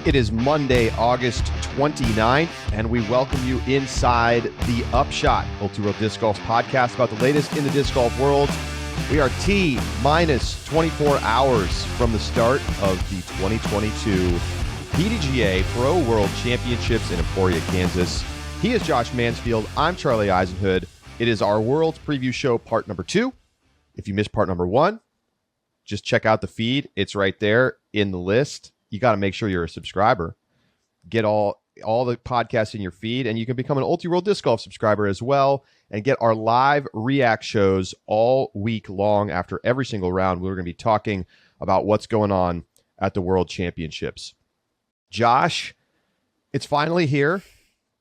It is Monday, August 29th, and we welcome you inside the Upshot, Multi-World Disc Golf podcast about the latest in the disc golf world. We are T-minus 24 hours from the start of the 2022 PDGA Pro World Championships in Emporia, Kansas. He is Josh Mansfield. I'm Charlie Eisenhood. It is our World Preview Show part number 2. If you missed part number 1, just check out the feed. It's right there in the list. You got to make sure you're a subscriber. Get all the podcasts in your feed, and you can become an Multi-World Disc Golf subscriber as well and get our live react shows all week long after every single round. We're going to be talking about what's going on at the World Championships. Josh, it's finally here.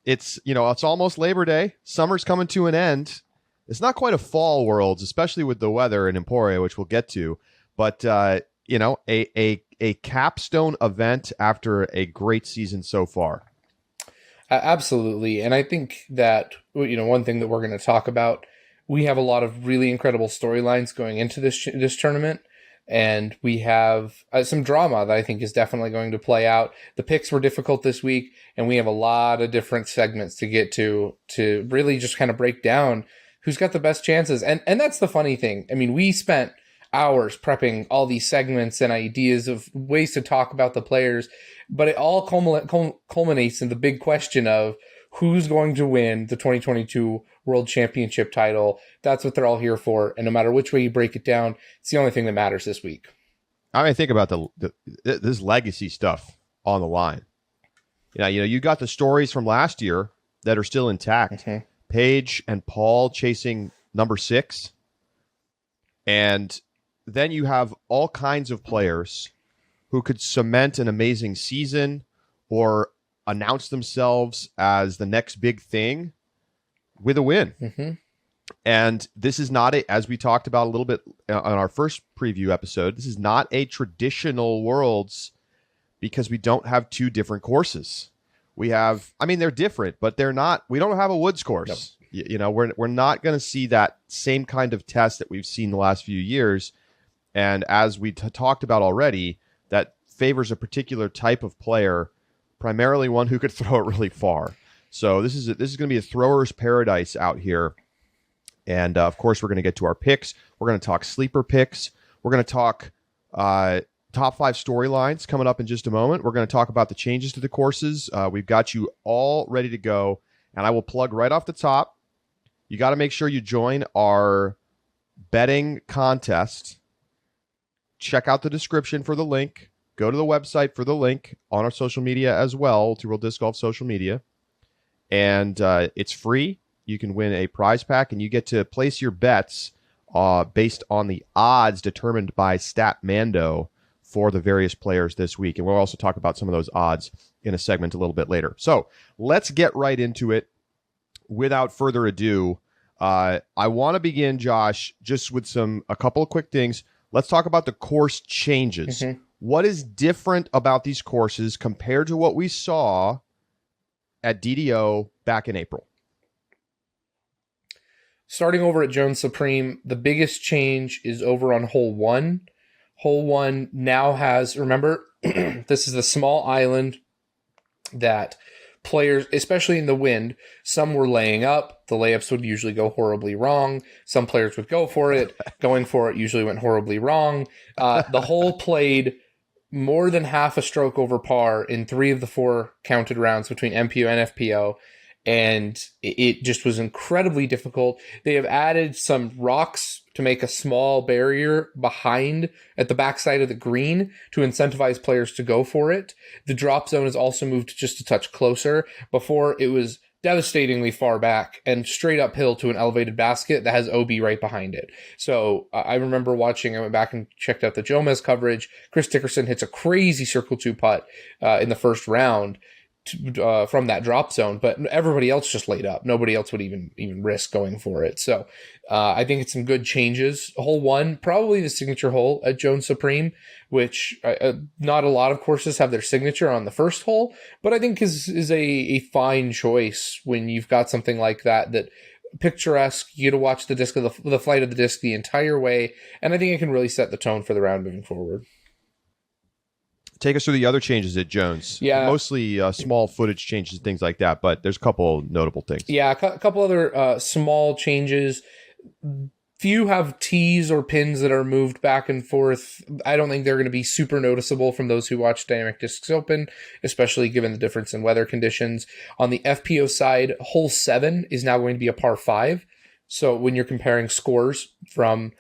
It's almost Labor Day. Summer's coming to an end. It's not quite a fall Worlds, especially with the weather in Emporia, which we'll get to, but a capstone event after a great season so far. Absolutely. And I think that, one thing that we're going to talk about, we have a lot of really incredible storylines going into this tournament. And we have some drama that I think is definitely going to play out. The picks were difficult this week, and we have a lot of different segments to get to really just kind of break down who's got the best chances. And that's the funny thing. I mean, we spent hours prepping all these segments and ideas of ways to talk about the players, but it all culminates in the big question of who's going to win the 2022 World Championship title. That's what they're all here for, and no matter which way you break it down, it's the only thing that matters this week. I mean, think about this legacy stuff on the line. You got the stories from last year that are still intact. Mm-hmm. Paige and Paul chasing number 6, and then you have all kinds of players who could cement an amazing season or announce themselves as the next big thing with a win. Mm-hmm. And this is not as we talked about a little bit on our first preview episode, this is not a traditional Worlds because we don't have two different courses. They're different, but we don't have a woods course. Nope. We're not going to see that same kind of test that we've seen the last few years. And as we talked about already, that favors a particular type of player, primarily one who could throw it really far. So this is going to be a thrower's paradise out here. And of course, we're going to get to our picks. We're going to talk sleeper picks. We're going to talk top 5 storylines coming up in just a moment. We're going to talk about the changes to the courses. We've got you all ready to go. And I will plug right off the top. You got to make sure you join our betting contest. Check out the description for the link. Go to the website for the link on our social media as well, to World Disc Golf social media. And it's free. You can win a prize pack, and you get to place your bets based on the odds determined by Statmando for the various players this week. And we'll also talk about some of those odds in a segment a little bit later. So let's get right into it. Without further ado, I want to begin, Josh, just with a couple of quick things. Let's talk about the course changes. Mm-hmm. What is different about these courses compared to what we saw at DDO back in April? Starting over at Jones Supreme, the biggest change is over on hole 1. Hole 1 now has, remember, this is the small island that players, especially in the wind, some were laying up. The layups would usually go horribly wrong. Some players would go for it. Going for it usually went horribly wrong. The hole played more than half a stroke over par in 3 of the 4 counted rounds between MPO and FPO. And it just was incredibly difficult. They have added some rocks to make a small barrier behind at the backside of the green to incentivize players to go for it. The drop zone has also moved just a touch closer. Before, it was devastatingly far back and straight uphill to an elevated basket that has OB right behind it. So I remember watching, I went back and checked out the Jomez coverage. Chris Dickerson hits a crazy circle 2 putt in the first round from that drop zone, but everybody else just laid up. Nobody else would even risk going for it. So I think it's some good changes. Hole 1, probably the signature hole at Jones Supreme, which not a lot of courses have their signature on the first hole, but I think is a fine choice when you've got something like that picturesque. You get to watch the disc of the flight of the disc the entire way, and I think it can really set the tone for the round moving forward. Take us through the other changes at Jones. Yeah. Mostly small footage changes, things like that, but there's a couple notable things. Yeah, a couple other small changes. Few have tees or pins that are moved back and forth. I don't think they're going to be super noticeable from those who watch Dynamic Discs Open, especially given the difference in weather conditions. On the FPO side, hole 7 is now going to be a par 5. So when you're comparing scores from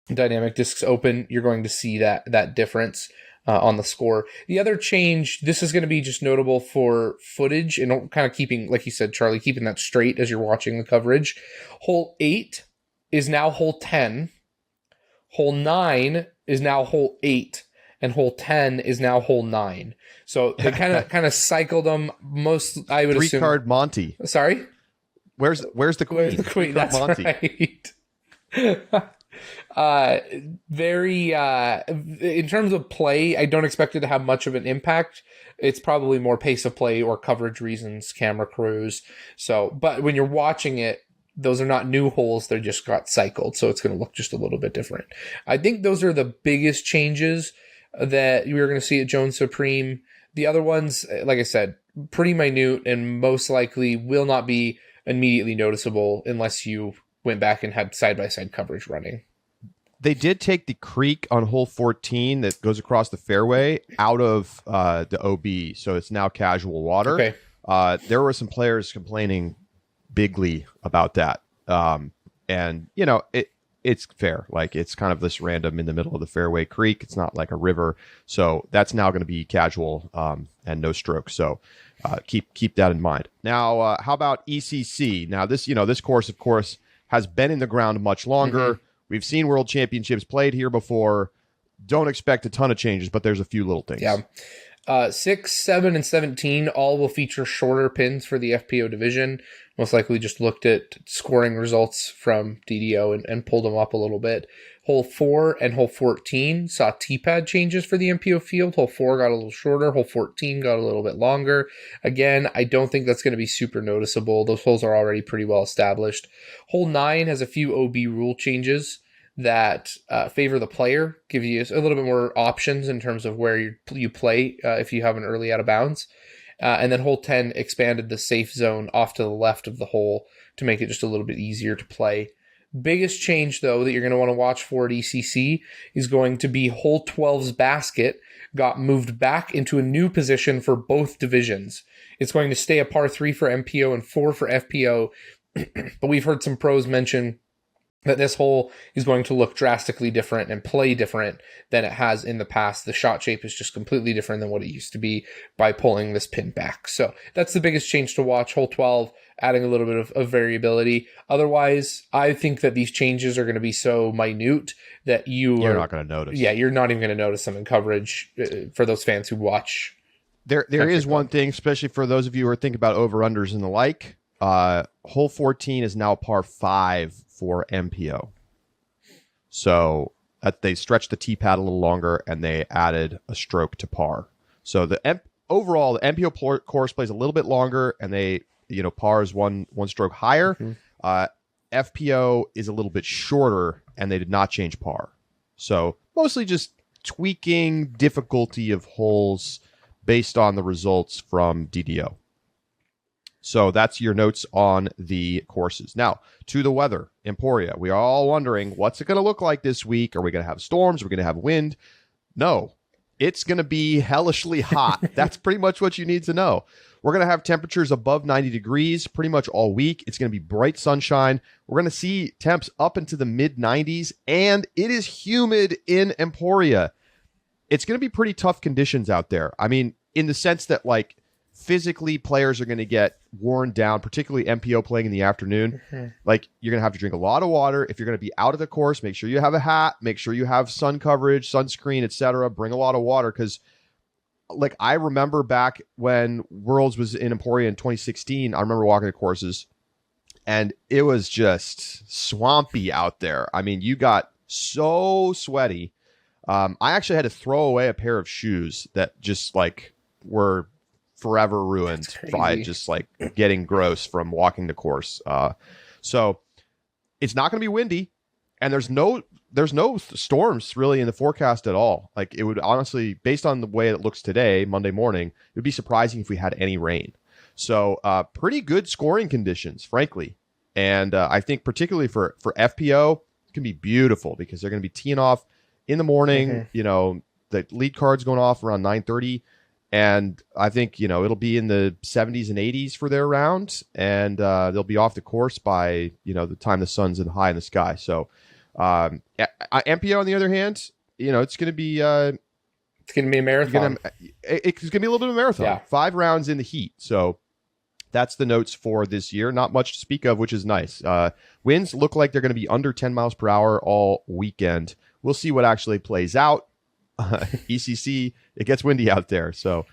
Dynamic Discs Open, you're going to see that difference on the score. The other change, this is going to be just notable for footage and kind of keeping, like you said, Charlie, keeping that straight as you're watching the coverage. Hole 8 is now hole 10. Hole 9 is now hole 8. And hole 10 is now hole 9. So they kind of cycled them. Most, I would assume. 3-card Monty. Sorry? Where's the queen? Where's the queen? That's Monty. Right. Very in terms of play, I don't expect it to have much of an impact. It's probably more pace of play or coverage reasons, camera crews. So, but when you're watching it, those are not new holes, they just got cycled, so it's going to look just a little bit different. I think those are the biggest changes that we're going to see at Jones Supreme. The other ones, like I said, pretty minute and most likely will not be immediately noticeable unless you went back and had side-by-side coverage running. They did take the creek on hole 14 that goes across the fairway out of the OB, so it's now casual water. Okay. There were some players complaining bigly about that. And, you know, it's fair. Like, it's kind of this random in the middle of the fairway creek. It's not like a river. So that's now going to be casual and no stroke. So keep that in mind. Now, how about ECC? Now, this course, of course, has been in the ground much longer. Mm-hmm. We've seen World Championships played here before. Don't expect a ton of changes, but there's a few little things. Yeah. 6, 7, and 17 all will feature shorter pins for the FPO division. Most likely just looked at scoring results from DDO and pulled them up a little bit. Hole 4 and hole 14 saw T-pad changes for the MPO field. Hole 4 got a little shorter. Hole 14 got a little bit longer. Again, I don't think that's going to be super noticeable. Those holes are already pretty well established. Hole 9 has a few OB rule changes that favor the player, give you a little bit more options in terms of where you play if you have an early out of bounds. And then hole 10 expanded the safe zone off to the left of the hole to make it just a little bit easier to play. Biggest change, though, that you're going to want to watch for at ECC is going to be hole 12's basket got moved back into a new position for both divisions. It's going to stay a par 3 for MPO and 4 for FPO, but we've heard some pros mention that this hole is going to look drastically different and play different than it has in the past. The shot shape is just completely different than what it used to be by pulling this pin back. So that's the biggest change to watch. Hole 12, adding a little bit of variability. Otherwise, I think that these changes are going to be so minute that you're not going to notice. Yeah, you're not even going to notice them in coverage for those fans who watch. There is one thing, especially for those of you who are thinking about over-unders and the like. Hole 14 is now par 5 for MPO. So they stretched the tee pad a little longer and they added a stroke to par. So overall, the MPO course plays a little bit longer and par is one stroke higher. Mm-hmm. FPO is a little bit shorter and they did not change par. So mostly just tweaking difficulty of holes based on the results from DDO. So that's your notes on the courses. Now, to the weather, Emporia. We are all wondering, what's it going to look like this week? Are we going to have storms? Are we going to have wind? No, it's going to be hellishly hot. That's pretty much what you need to know. We're going to have temperatures above 90 degrees pretty much all week. It's going to be bright sunshine. We're going to see temps up into the mid-90s, and it is humid in Emporia. It's going to be pretty tough conditions out there. I mean, in the sense that, like, physically players are going to get worn down, particularly MPO playing in the afternoon. Mm-hmm. Like, you're going to have to drink a lot of water. If you're going to be out of the course, make sure you have a hat, make sure you have sun coverage, sunscreen, etc. Bring a lot of water, because like, I remember back when Worlds was in Emporia in 2016, I remember walking the courses and it was just swampy out there. I mean, you got so sweaty. I actually had to throw away a pair of shoes that just like were forever ruined by just like getting gross from walking the course. So it's not going to be windy, and there's no there's no storms really in the forecast at all. Like, it would honestly, based on the way it looks today, Monday morning, it would be surprising if we had any rain. So pretty good scoring conditions, frankly. And I think particularly for FPO, it's going to be beautiful because they're going to be teeing off in the morning. You know, the lead card's going off around 9:30. And I think, you know, it'll be in the 70s and 80s for their round. And they'll be off the course by, you know, the time the sun's high in the sky. So MPO, on the other hand, you know, it's going to be... it's going to be a marathon. It's going to be a little bit of a marathon. Yeah. 5 rounds in the heat. So that's the notes for this year. Not much to speak of, which is nice. Winds look like they're going to be under 10 miles per hour all weekend. We'll see what actually plays out. ECC, it gets windy out there, so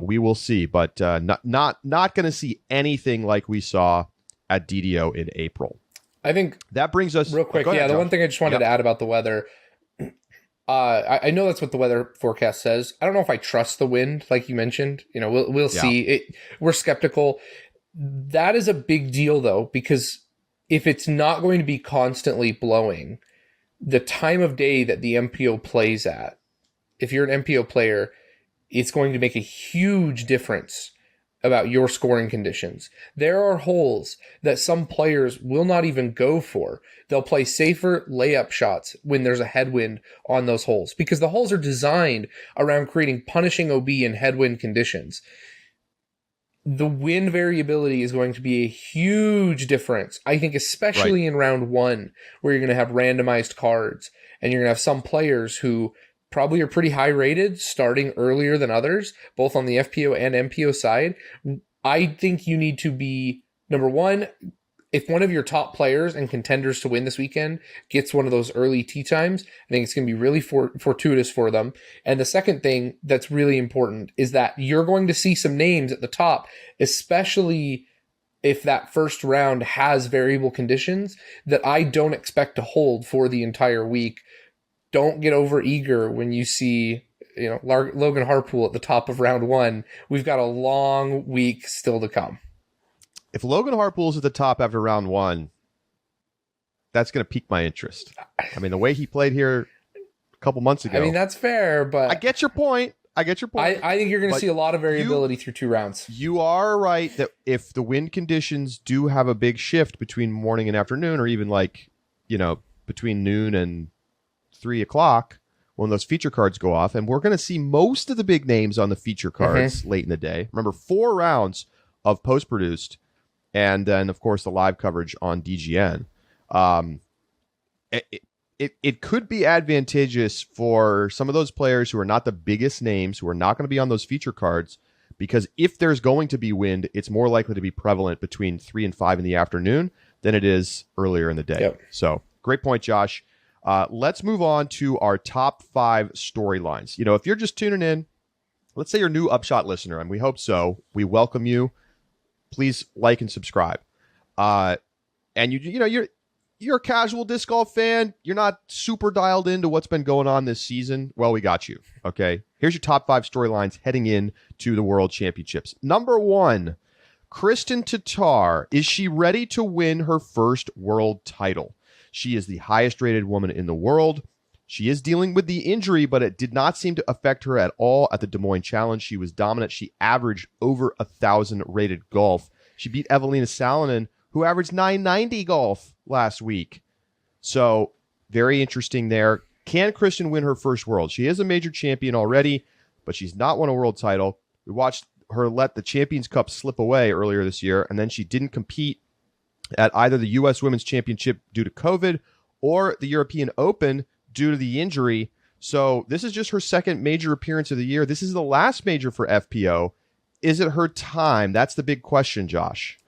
we will see. But not going to see anything like we saw at DDO in April. I think that brings us real quick. Ahead, the one thing I just wanted to add about the weather. I know that's what the weather forecast says. I don't know if I trust the wind, like you mentioned. You know, we'll see. We're skeptical. That is a big deal, though, because if it's not going to be constantly blowing, the time of day that the MPO plays at, if you're an MPO player, it's going to make a huge difference about your scoring conditions. There are holes that some players will not even go for. They'll play safer layup shots when there's a headwind on those holes because the holes are designed around creating punishing OB in headwind conditions. The wind variability is going to be a huge difference, I think, especially in round 1, where you're going to have randomized cards and you're going to have some players who probably are pretty high rated, starting earlier than others, both on the FPO and MPO side. I think you need to be, number one, if one of your top players and contenders to win this weekend gets one of those early tee times, I think it's going to be really fortuitous for them. And the second thing that's really important is that you're going to see some names at the top, especially if that first round has variable conditions that I don't expect to hold for the entire week. Don't get over eager when you see, you know, Logan Harpool at the top of round 1. We've got a long week still to come. If Logan Harpool's at the top after round 1, that's going to pique my interest. I mean, the way he played here a couple months ago. I mean, that's fair, but I get your point. I think you're going to see a lot of variability through 2 rounds. You are right that if the wind conditions do have a big shift between morning and afternoon, or even like, you know, between noon and 3 o'clock when those feature cards go off, and we're going to see most of the big names on the feature cards late in the day. Remember, 4 rounds of post-produced, and then, of course, the live coverage on DGN. It could be advantageous for some of those players who are not the biggest names, who are not going to be on those feature cards, because if there's going to be wind, it's more likely to be prevalent between 3 and 5 in the afternoon than it is earlier in the day. Yep. So, great point, Josh. Let's move on to our top 5 storylines. You know, if you're just tuning in, let's say you're a new Upshot listener, and we hope so. We welcome you. Please like and subscribe. And you're a casual disc golf fan. You're not super dialed into what's been going on this season. Well, we got you. Okay. Here's your top 5 storylines heading in to the World Championships. Number 1, Kristen Tatar. Is she ready to win her first world title? She is the highest rated woman in the world. She is dealing with the injury, but it did not seem to affect her at all at the Des Moines Challenge. She was dominant. She averaged over 1,000 rated golf. She beat Evelina Salonen, who averaged 990 golf last week. So very interesting there. Can Kristen win her first world? She is a major champion already, but she's not won a world title. We watched her let the Champions Cup slip away earlier this year, and then she didn't compete at either the U.S. Women's Championship due to COVID or the European Open due to the injury. So this is just her second major appearance of the year. This is the last major for FPO. Is it her time? That's the big question, Josh.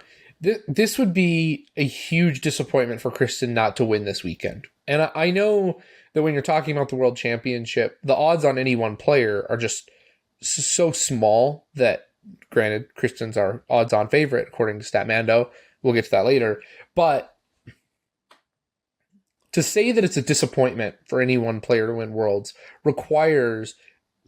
This would be a huge disappointment for Kristen not to win this weekend. And I know that when you're talking about the World Championship, the odds on any one player are just so small that, granted, Kristen's our odds-on favorite, according to Statmando. We'll get to that later. But to say that it's a disappointment for any one player to win Worlds requires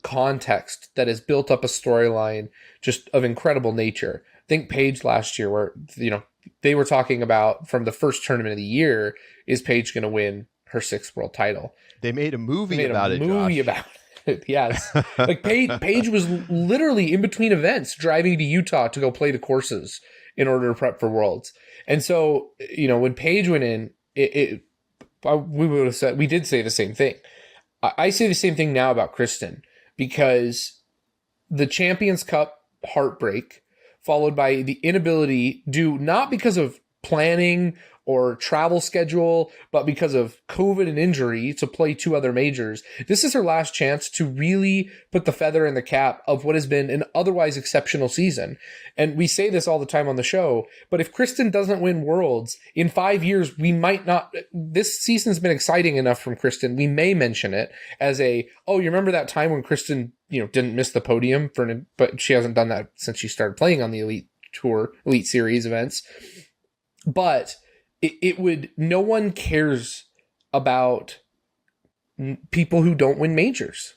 context that has built up a storyline just of incredible nature. Think Paige last year, where, you know, they were talking about from the first tournament of the year, is Paige going to win her 6th world title. They made a movie about it. Yes. Like Paige was literally in between events driving to Utah to go play the courses in order to prep for Worlds. And so, when Paige went in, we would have said, we did say the same thing. I say the same thing now about Kristen, because the Champions Cup heartbreak followed by the inability, due not because of planning or travel schedule, but because of COVID and injury, to play 2 other majors. This is her last chance to really put the feather in the cap of what has been an otherwise exceptional season. And we say this all the time on the show, but if Kristen doesn't win Worlds, in 5 years, we might not. This season's been exciting enough from Kristen. We may mention it as you remember that time when Kristen, didn't miss the podium but she hasn't done that since she started playing on the Elite Tour, Elite Series events. But no one cares about people who don't win majors.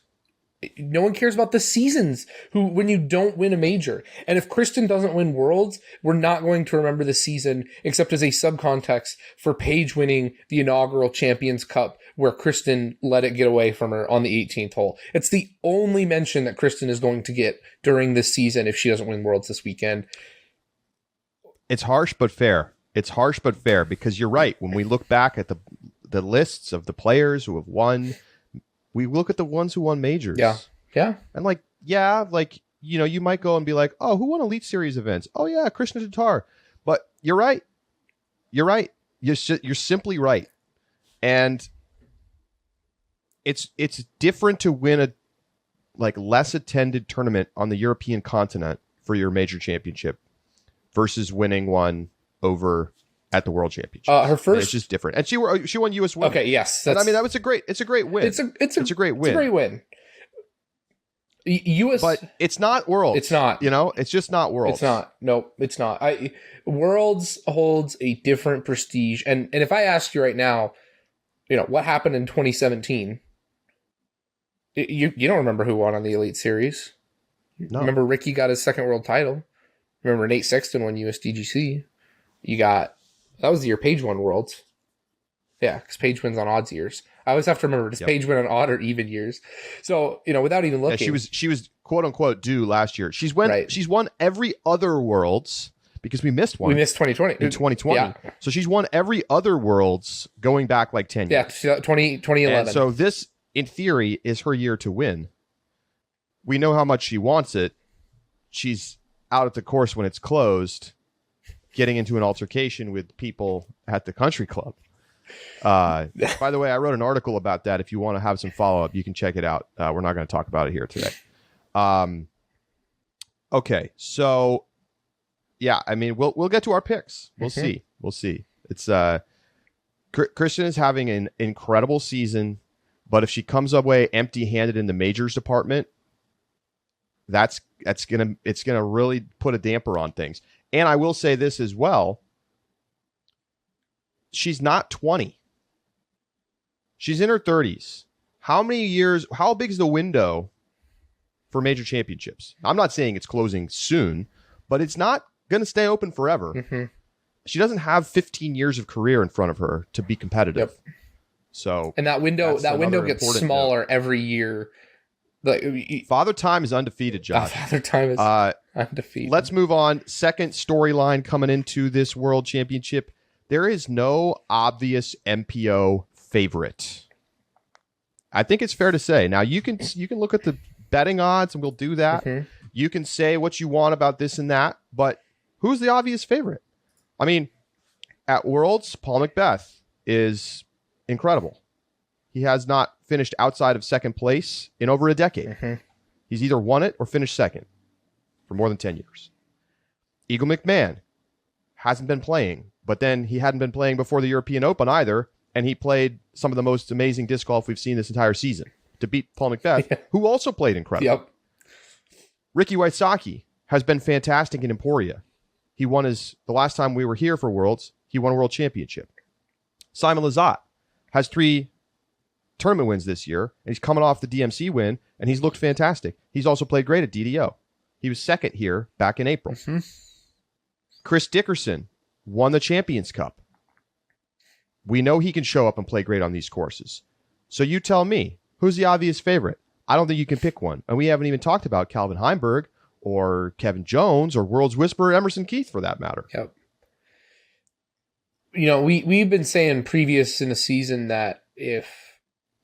No one cares about the seasons when you don't win a major. And if Kristen doesn't win Worlds, we're not going to remember the season except as a subcontext for Paige winning the inaugural Champions Cup, where Kristen let it get away from her on the 18th hole. It's the only mention that Kristen is going to get during this season if she doesn't win Worlds this weekend. It's harsh but fair. Because you're right. When we look back at the lists of the players who have won, we look at the ones who won majors. Yeah. And you might go and be like, oh, who won Elite Series events? Oh yeah, Krishna Tatar. But you're right. You're simply right. And it's different to win a less attended tournament on the European continent for your major championship versus winning one over at the World Championship. Her first, it's just different, and she won U.S. Women. Okay, yes, it's a great win. It's a great win. It's a great win. U.S., but it's not Worlds. It's not. It's just not Worlds. It's not. No, it's not. Worlds holds a different prestige, and if I ask you right now, what happened in 2017, you don't remember who won on the Elite Series. No. Remember Ricky got his 2nd world title. Remember Nate Sexton won USDGC. That was the year Paige won Worlds. Yeah, because Paige wins on odds years. I always have to remember, does Paige win on odd or even years? So, without even looking. Yeah, she was quote unquote due last year. She's won every other Worlds because we missed one. We missed 2020. In 2020. Yeah. So she's won every other Worlds going back 10 years. Yeah, 2011. And so this, in theory, is her year to win. We know how much she wants it. She's out at the course when it's closed, getting into an altercation with people at the country club. By the way, I wrote an article about that. If you want to have some follow-up, you can check it out. We're not going to talk about it here today. Okay, so yeah, we'll get to our picks. We'll see. It's Kristen is having an incredible season, but if she comes away empty-handed in the majors department, it's gonna really put a damper on things. And I will say this as well. She's not 20. She's in her 30s. How big is the window for major championships? I'm not saying it's closing soon, but it's not going to stay open forever. Mm-hmm. She doesn't have 15 years of career in front of her to be competitive. Yep. So, and that window gets smaller every year. Father Time is undefeated, Josh. Father Time is undefeated. Let's move on. Second storyline coming into this World Championship. There is no obvious MPO favorite. I think it's fair to say. Now you can look at the betting odds, and we'll do that. Mm-hmm. You can say what you want about this and that, but who's the obvious favorite? At Worlds, Paul Macbeth is incredible. He has not finished outside of second place in over a decade. Mm-hmm. He's either won it or finished second for more than 10 years. Eagle McMahon hasn't been playing, but then he hadn't been playing before the European Open either, and he played some of the most amazing disc golf we've seen this entire season to beat Paul Macbeth, who also played incredible. Yep. Ricky Wysocki has been fantastic in Emporia. He won the last time we were here for Worlds, he won a World Championship. Simon Lizotte has 3 tournament wins this year, and he's coming off the DMC win, and he's looked fantastic. He's also played great at DDO. He was second here back in April. Mm-hmm. Chris Dickerson won the Champions Cup. We know he can show up and play great on these courses. So you tell me, who's the obvious favorite? I don't think you can pick one. And we haven't even talked about Calvin Heimberg or Kevin Jones or World's Whisperer Emerson Keith for that matter. Yep. We've been saying previous in the season that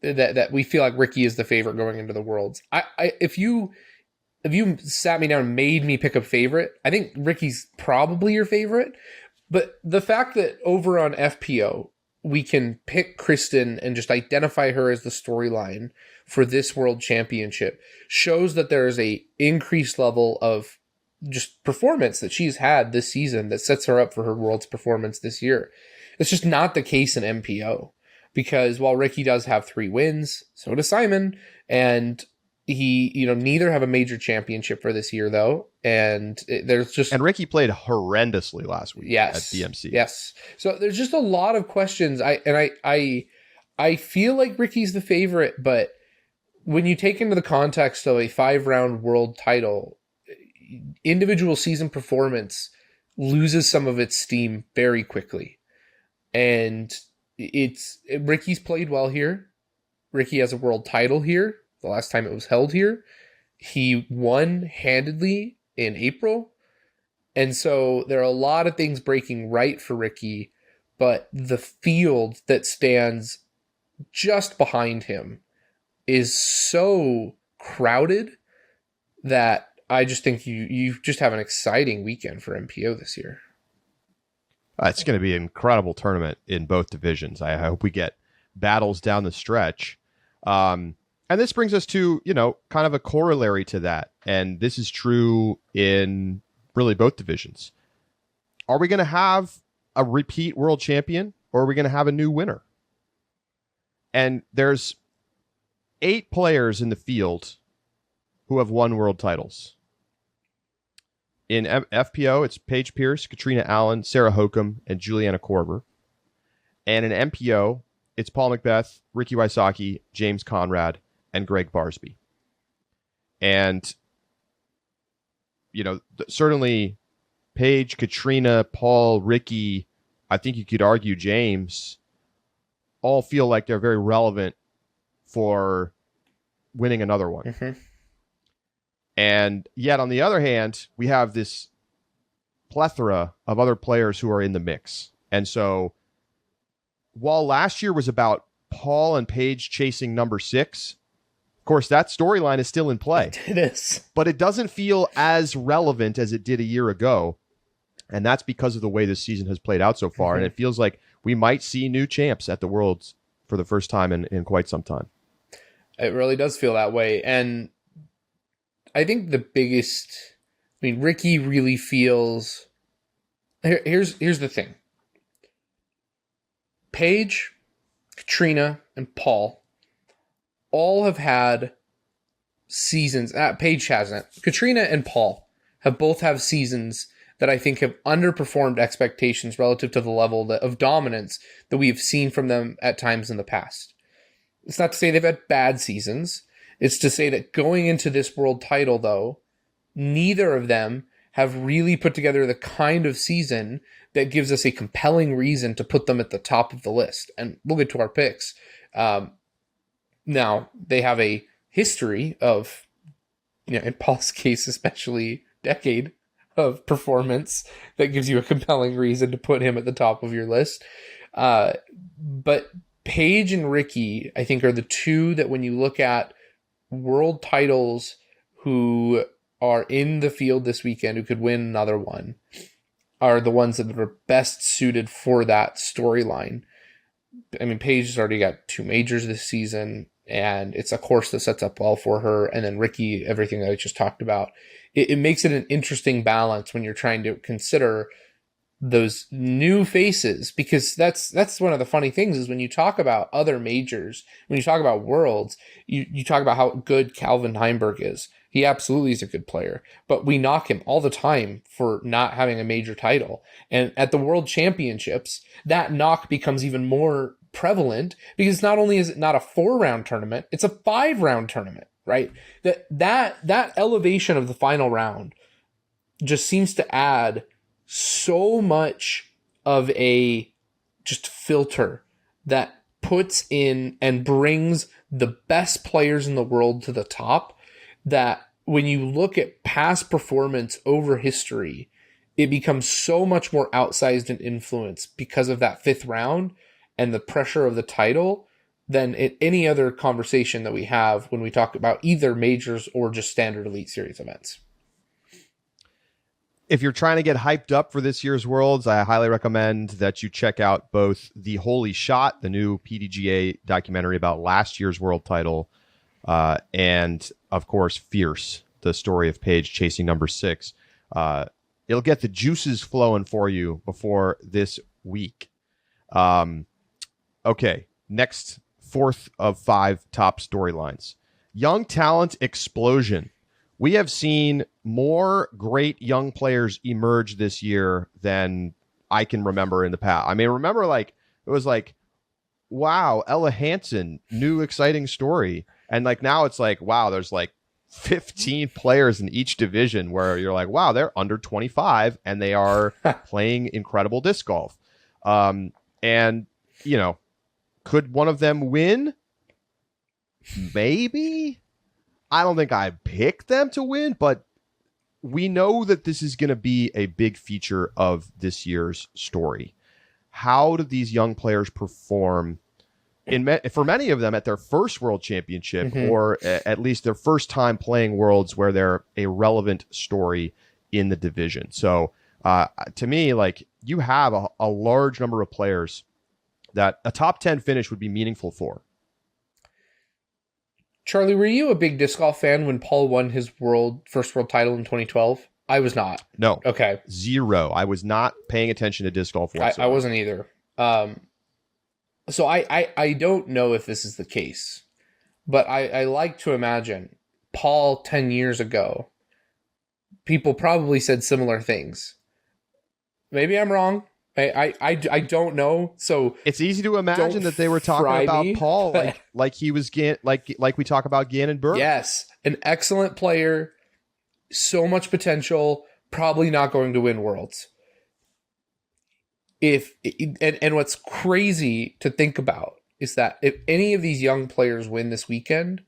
that we feel like Ricky is the favorite going into the Worlds. If you sat me down and made me pick a favorite, I think Ricky's probably your favorite. But the fact that over on FPO, we can pick Kristen and just identify her as the storyline for this World Championship shows that there is a increased level of just performance that she's had this season that sets her up for her World's performance this year. It's just not the case in MPO, because while Ricky does have 3 wins, so does Simon, and he, neither have a major championship for this year though. And Ricky played horrendously last week at BMC. Yes. So there's just a lot of questions. I feel like Ricky's the favorite, but when you take into the context of a 5-round world title, individual season performance loses some of its steam very quickly. And Ricky's played well here. Ricky has a world title here. The last time it was held here, he won handedly in April. And so there are a lot of things breaking right for Ricky, but the field that stands just behind him is so crowded that I just think you just have an exciting weekend for MPO this year. It's going to be an incredible tournament in both divisions. I hope we get battles down the stretch. And this brings us to, kind of a corollary to that. And this is true in really both divisions. Are we going to have a repeat world champion, or are we going to have a new winner? And there's 8 players in the field who have won world titles. In FPO, it's Paige Pierce, Katrina Allen, Sarah Hokum, and Juliana Korver. And in MPO, it's Paul Macbeth, Ricky Wysocki, James Conrad, and Greg Barsby. And, certainly Paige, Katrina, Paul, Ricky, I think you could argue James, all feel like they're very relevant for winning another one. Mm-hmm. And yet, on the other hand, we have this plethora of other players who are in the mix. And so, while last year was about Paul and Paige chasing number 6, of course, that storyline is still in play. It is. But it doesn't feel as relevant as it did a year ago. And that's because of the way this season has played out so far. Mm-hmm. And it feels like we might see new champs at the Worlds for the first time in quite some time. It really does feel that way. And I think Ricky really feels... Here's the thing. Paige, Katrina, and Paul all have had seasons. Paige hasn't. Katrina and Paul have both have seasons that I think have underperformed expectations relative to the level of dominance that we have seen from them at times in the past. It's not to say they've had bad seasons. It's to say that going into this world title, though, neither of them have really put together the kind of season that gives us a compelling reason to put them at the top of the list. And we'll get to our picks. Now, they have a history of, in Paul's case especially, decade of performance that gives you a compelling reason to put him at the top of your list. But Paige and Ricky, I think, are the two that when you look at world titles who are in the field this weekend, who could win another one, are the ones that are best suited for that storyline. I mean, Paige has already got 2 majors this season, and it's a course that sets up well for her. And then Ricky, everything that I just talked about, it makes it an interesting balance when you're trying to consider those new faces, because that's one of the funny things is when you talk about other majors, when you talk about Worlds, you talk about how good Calvin Heimberg is. He absolutely is a good player, but we knock him all the time for not having a major title. And at the World Championships, that knock becomes even more prevalent, because not only is it not a 4-round tournament, it's a 5-round tournament, right? That elevation of the final round just seems to add so much of a just filter that puts in and brings the best players in the world to the top, that when you look at past performance over history, it becomes so much more outsized in influence because of that fifth round and the pressure of the title than in any other conversation that we have when we talk about either majors or just standard Elite Series events. If you're trying to get hyped up for this year's Worlds, I highly recommend that you check out both The Holy Shot, the new PDGA documentary about last year's world title, and, of course, Fierce, the story of Paige chasing number 6. It'll get the juices flowing for you before this week. Okay, next, 4th of 5 top storylines. Young talent explosion. We have seen more great young players emerge this year than I can remember in the past. I mean, remember, like, it was like, wow, Ella Hansen, new exciting story. And like now it's like, wow, there's like 15 players in each division where you're like, wow, they're under 25 and they are playing incredible disc golf. And, you know, could one of them win? Maybe. I don't think I picked them to win, but we know that this is going to be a big feature of this year's story. How do these young players perform for many of them at their first World Championship, or at least their first time playing Worlds where they're a relevant story in the division? So to me, like, you have a large number of players that a top 10 finish would be meaningful for. Charlie, were you a big disc golf fan when Paul won his first world title in 2012? I was not. No. Okay. Zero. I was not paying attention to disc golf whatsoever. I wasn't either. So I don't know if this is the case, but I like to imagine Paul 10 years ago, people probably said similar things. Maybe I'm wrong. I don't know. So it's easy to imagine that they were talking about Paul like he was like we talk about Gannon Burke. Yes, an excellent player, so much potential, probably not going to win Worlds. And what's crazy to think about is that if any of these young players win this weekend,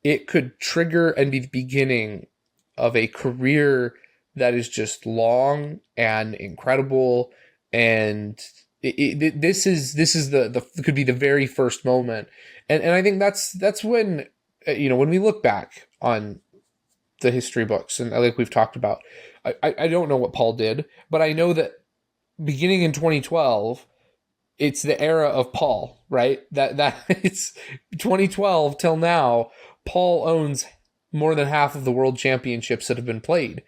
it could trigger and be the beginning of a career that is just long and incredible. And this is the could be the very first moment, and I think that's when, you know, when we look back on the history books, and like we've talked about, I don't know what Paul did, but I know that beginning in 2012, it's the era of Paul, right? That it's 2012 till now. Paul owns more than half of the world championships that have been played,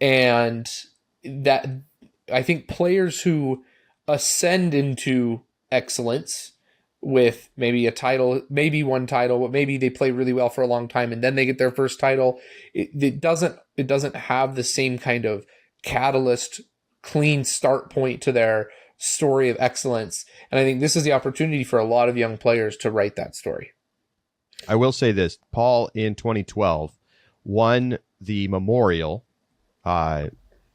and that. I think players who ascend into excellence with maybe a title, maybe one title, but maybe they play really well for a long time and then they get their first title. It doesn't have the same kind of catalyst, clean start point to their story of excellence. And I think this is the opportunity for a lot of young players to write that story. I will say this: Paul in 2012 won the Memorial,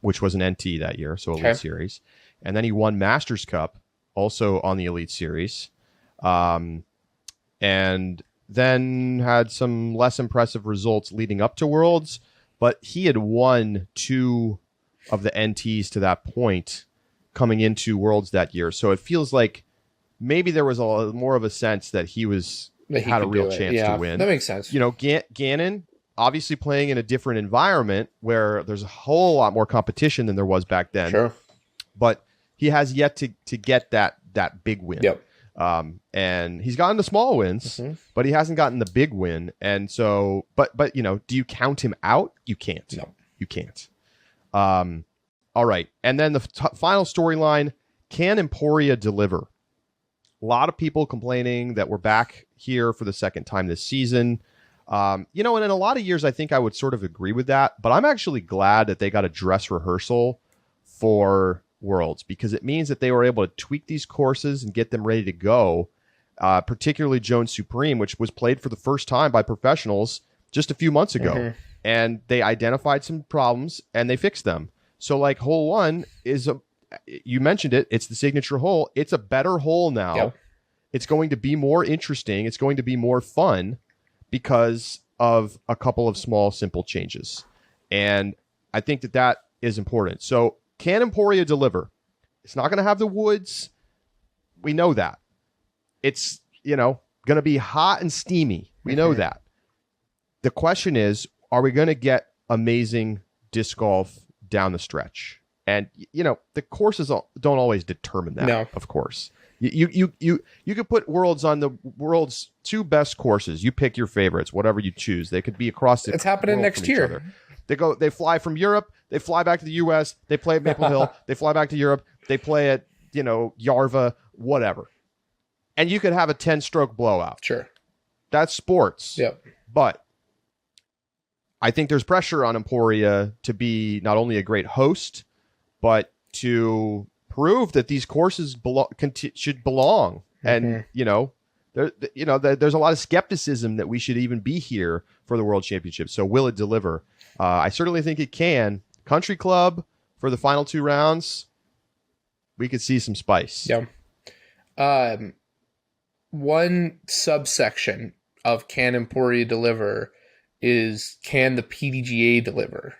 which was an NT that year, so Elite Series. And then he won Masters Cup, also on the Elite Series. And then had some less impressive results leading up to Worlds, but he had won 2 of the NTs to that point coming into Worlds that year. So it feels like maybe there was more of a sense that he had a real chance to win. That makes sense. You know, Gannon, obviously playing in a different environment where there's a whole lot more competition than there was back then. Sure. But he has yet to get that big win. Yep. And he's gotten the small wins, but he hasn't gotten the big win. And so, but you know, do you count him out? You can't. No. You can't. All right. And then the final storyline, can Emporia deliver? A lot of people complaining that we're back here for the second time this season. You know, and in a lot of years, I think I would sort of agree with that, but I'm actually glad that they got a dress rehearsal for Worlds, because it means that they were able to tweak these courses and get them ready to go, particularly Jones Supreme, which was played for the first time by professionals just a few months ago. And they identified some problems and they fixed them. So like hole 1 is you mentioned it, it's the signature hole. It's a better hole now. it's going to be more interesting. It's going to be more fun because of a couple of small, simple changes. And I think that is important. So can Emporia deliver? It's not going to have the woods. We know that. It's, going to be hot and steamy. We know that. The question is, are we going to get amazing disc golf down the stretch? And, the courses don't always determine that, No. Of course. You could put worlds on the world's two best courses. You pick your favorites, whatever you choose. They could be across the It's happening world next from each year. other. They fly from Europe, they fly back to the US, they play at Maple Hill, they fly back to Europe, they play at, Yarva, whatever. And you could have a 10-stroke blowout. Sure. That's sports. Yep. But I think there's pressure on Emporia to be not only a great host, but to prove that these courses should belong. And, there's a lot of skepticism that we should even be here for the World Championship. So will it deliver? I certainly think it can. Country Club for the final two rounds, we could see some spice. Yeah. One subsection of can Emporia deliver is can the PDGA deliver?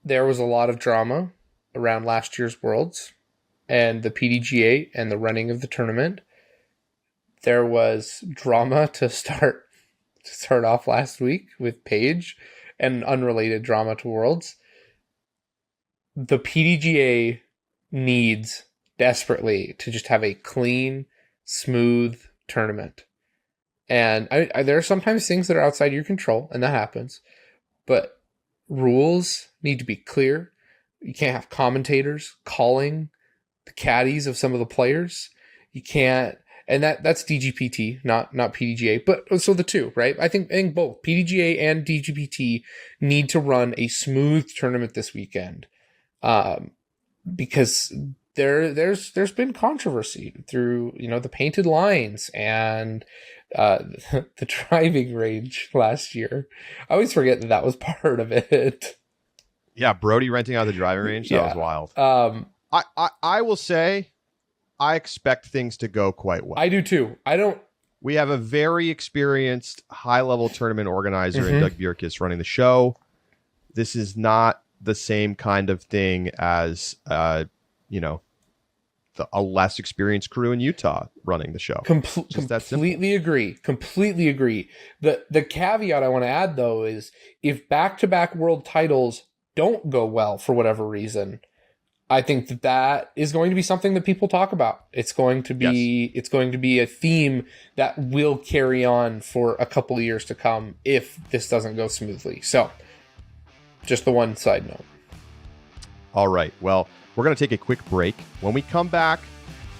There was a lot of drama around last year's Worlds and the PDGA and the running of the tournament. There was drama to start off last week with Paige and unrelated drama to Worlds. The PDGA needs desperately to just have a clean, smooth tournament. And there are sometimes things that are outside your control, and that happens. But rules need to be clear. You can't have commentators calling the caddies of some of the players. You can't, and that's DGPT, not PDGA. But so the two, right? I think both PDGA and DGPT need to run a smooth tournament this weekend, because there's been controversy through the painted lines and the driving range last year. I always forget that was part of it. Yeah, Brody renting out the driving range, that was wild. I will say, I expect things to go quite well. I do too. We have a very experienced, high-level tournament organizer in Doug Bjerkis running the show. This is not the same kind of thing as, a less experienced crew in Utah running the show. Completely agree. Completely agree. The caveat I want to add, though, is if back-to-back world titles don't go well for whatever reason, I think that is going to be something that people talk about. It's going to be a theme that will carry on for a couple of years to come if this doesn't go smoothly. So, just the one side note. All right. Well, we're going to take a quick break. When we come back,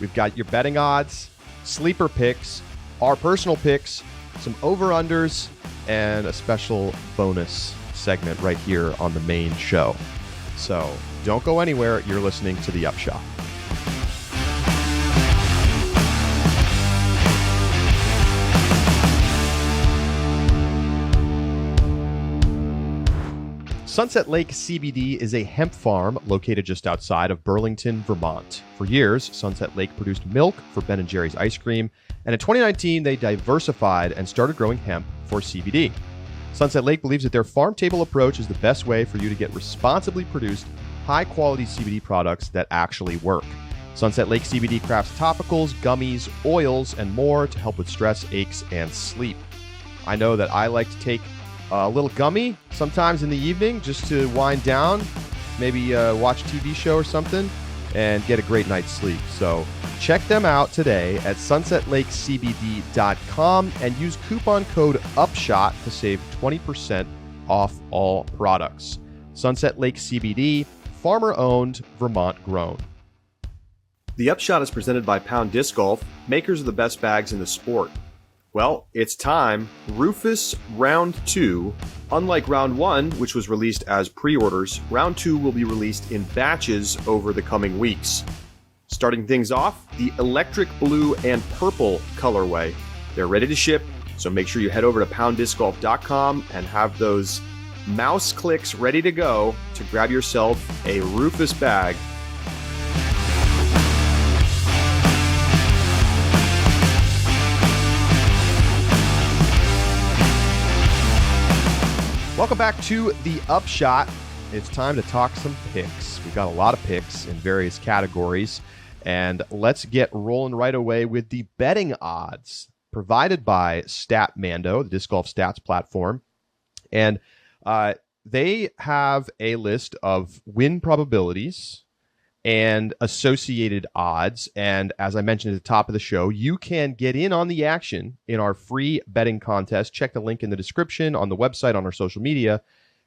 we've got your betting odds, sleeper picks, our personal picks, some over-unders, and a special bonus segment right here on the main show. So don't go anywhere. You're listening to The Upshot. Sunset Lake CBD is a hemp farm located just outside of Burlington, Vermont. For years, Sunset Lake produced milk for Ben & Jerry's ice cream, and in 2019, they diversified and started growing hemp for CBD. Sunset Lake believes that their farm-table approach is the best way for you to get responsibly produced, high-quality CBD products that actually work. Sunset Lake CBD crafts topicals, gummies, oils, and more to help with stress, aches, and sleep. I know that I like to take a little gummy sometimes in the evening just to wind down, maybe watch a TV show or something, and get a great night's sleep. So check them out today at sunsetlakecbd.com and use coupon code UPSHOT to save 20% off all products. Sunset Lake CBD, farmer-owned, Vermont-grown. The Upshot is presented by Pound Disc Golf, makers of the best bags in the sport. Well, it's time. Rufus Round 2. Unlike Round 1, which was released as pre-orders, Round 2 will be released in batches over the coming weeks. Starting things off, the electric blue and purple colorway. They're ready to ship, so make sure you head over to pounddiscgolf.com and have those mouse clicks ready to go to grab yourself a Rufus bag. Welcome back to the Upshot. It's time to talk some picks. We've got a lot of picks in various categories, and let's get rolling right away with the betting odds provided by StatMando, the disc golf stats platform. And they have a list of win probabilities and associated odds. And as I mentioned at the top of the show, you can get in on the action in our free betting contest. Check the link in the description, on the website, on our social media.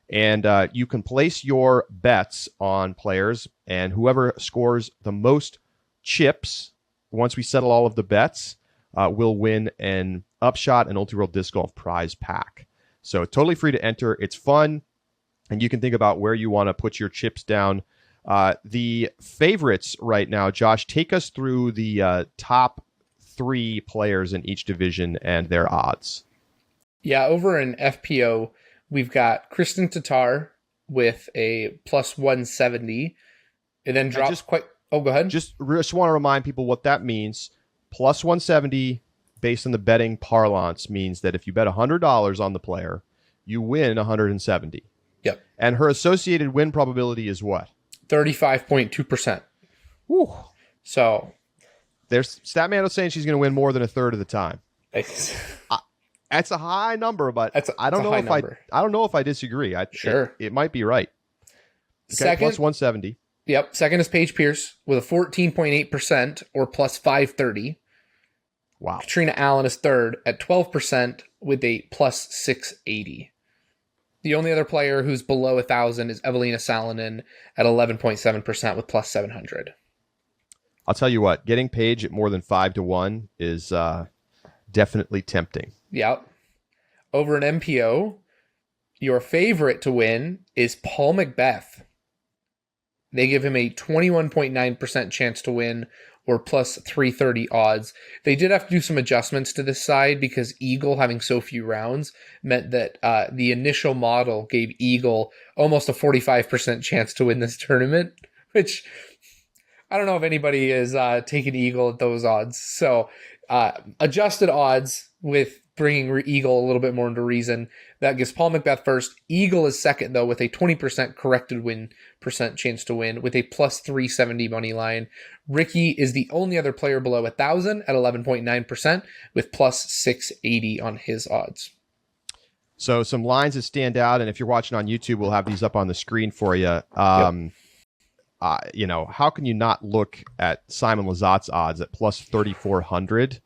And you can place your bets on players, and whoever scores the most chips, once we settle all of the bets, will win an Upshot and Ulti-World Disc Golf prize pack. So totally free to enter. It's fun, and you can think about where you want to put your chips down. The favorites right now, Josh, take us through the top 3 players in each division and their odds. Yeah, over in FPO, we've got Kristen Tatar with a plus 170. It then drops Oh, go ahead. Just want to remind people what that means. Plus 170 based on the betting parlance means that if you bet $100 on the player, you win 170. Yep. And her associated win probability is what? 35.2%. Whew. So there's StatMano saying she's going to win more than a third of the time. That's a high number, but I don't know if I disagree. Sure. It might be right. Okay, second, plus 170. Yep. Second is Paige Pierce with a 14.8% or plus 530. Wow. Katrina Allen is third at 12% with a plus 680. The only other player who's below 1,000 is Evelina Salonen at 11.7% with plus 700. I'll tell you what, getting Paige at more than 5-1 is definitely tempting. Yep. Over an MPO, your favorite to win is Paul Macbeth. They give him a 21.9% chance to win or plus 330 odds. They did have to do some adjustments to this side because Eagle having so few rounds meant that the initial model gave Eagle almost a 45% chance to win this tournament, which I don't know if anybody is taking Eagle at those odds. So adjusted odds with bringing Eagle a little bit more into reason. That gives Paul Macbeth first. Eagle is second, though, with a 20% corrected win percent chance to win with a plus 370 money line. Ricky is the only other player below 1,000 at 11.9% with plus 680 on his odds. So some lines that stand out, and if you're watching on YouTube, we'll have these up on the screen for you. How can you not look at Simon Lazat's odds at plus 3,400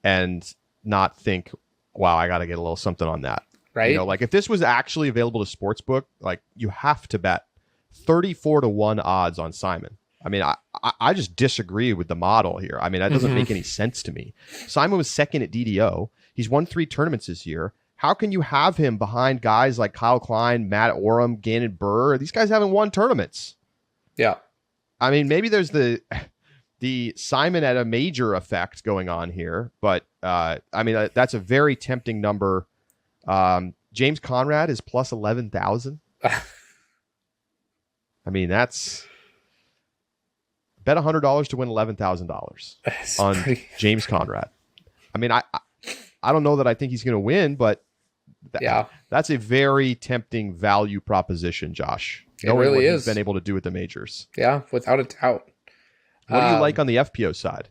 and not think, wow, I got to get a little something on that. Right. Like if this was actually available to Sportsbook, like you have to bet 34-1 odds on Simon. I mean, I just disagree with the model here. I mean, that doesn't make any sense to me. Simon was second at DDO. He's won 3 tournaments this year. How can you have him behind guys like Kyle Klein, Matt Oram, Gannon Burr? These guys haven't won tournaments. Yeah. I mean, maybe there's the Simon at a major effect going on here, but that's a very tempting number. James Conrad is plus 11,000. I mean, that's bet $100 to win $11,000 on James Conrad. I mean, I don't know that I think he's going to win, but that's a very tempting value proposition, Josh. It really is. He's been able to do with the majors. Yeah, without a doubt. What do you like on the FPO side?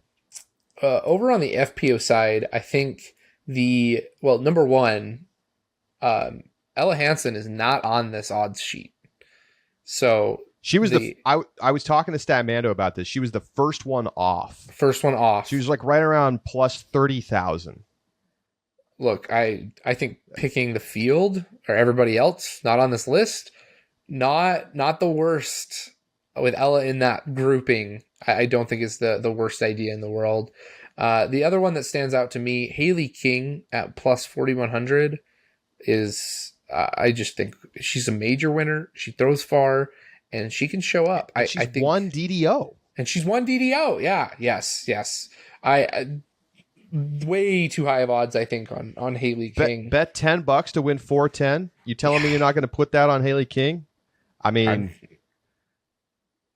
Over on the FPO side, I think number one, Ella Hansen is not on this odds sheet. So she was I was talking to StatMando about this. She was the first one off. She was like right around plus 30,000. Look, I think picking the field or everybody else not on this list, not the worst with Ella in that grouping. I don't think is the worst idea in the world. The other one that stands out to me, Haley King at plus 4,100 is, I just think she's a major winner. She throws far and she can show up. I think won DDO. And she's won DDO. Yeah. Yes. I way too high of odds, I think, on Haley King. Bet $10 to win 410. You telling me you're not going to put that on Haley King? I mean,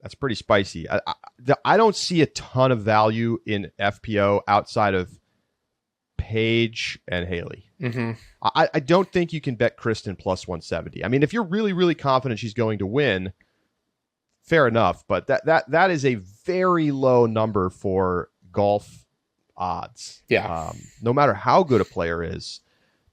that's pretty spicy. I don't see a ton of value in FPO outside of Paige and Haley. Mm-hmm. I don't think you can bet Kristen plus 170. I mean, if you're really, really confident she's going to win, fair enough. But that is a very low number for golf odds. Yeah. No matter how good a player is.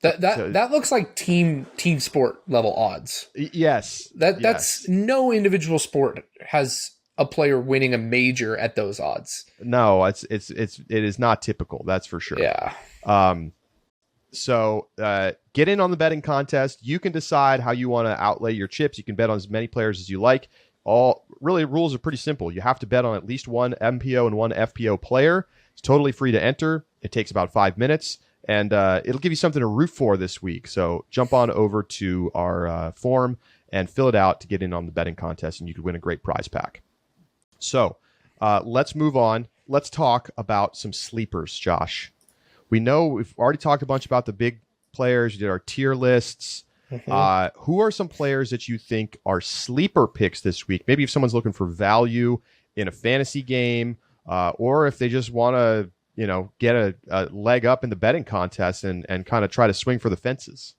That looks like team sport level odds. Yes. That's no individual sport has a player winning a major at those odds. No, it is not typical. That's for sure. Yeah. So get in on the betting contest. You can decide how you want to outlay your chips. You can bet on as many players as you like. Rules are pretty simple. You have to bet on at least one MPO and one FPO player. It's totally free to enter. It takes about 5 minutes. And it'll give you something to root for this week. So jump on over to our form and fill it out to get in on the betting contest, and you could win a great prize pack. So let's move on. Let's talk about some sleepers, Josh. We know we've already talked a bunch about the big players. We did our tier lists. Mm-hmm. Who are some players that you think are sleeper picks this week? Maybe if someone's looking for value in a fantasy game, or if they just want to get a leg up in the betting contest and kind of try to swing for the fences.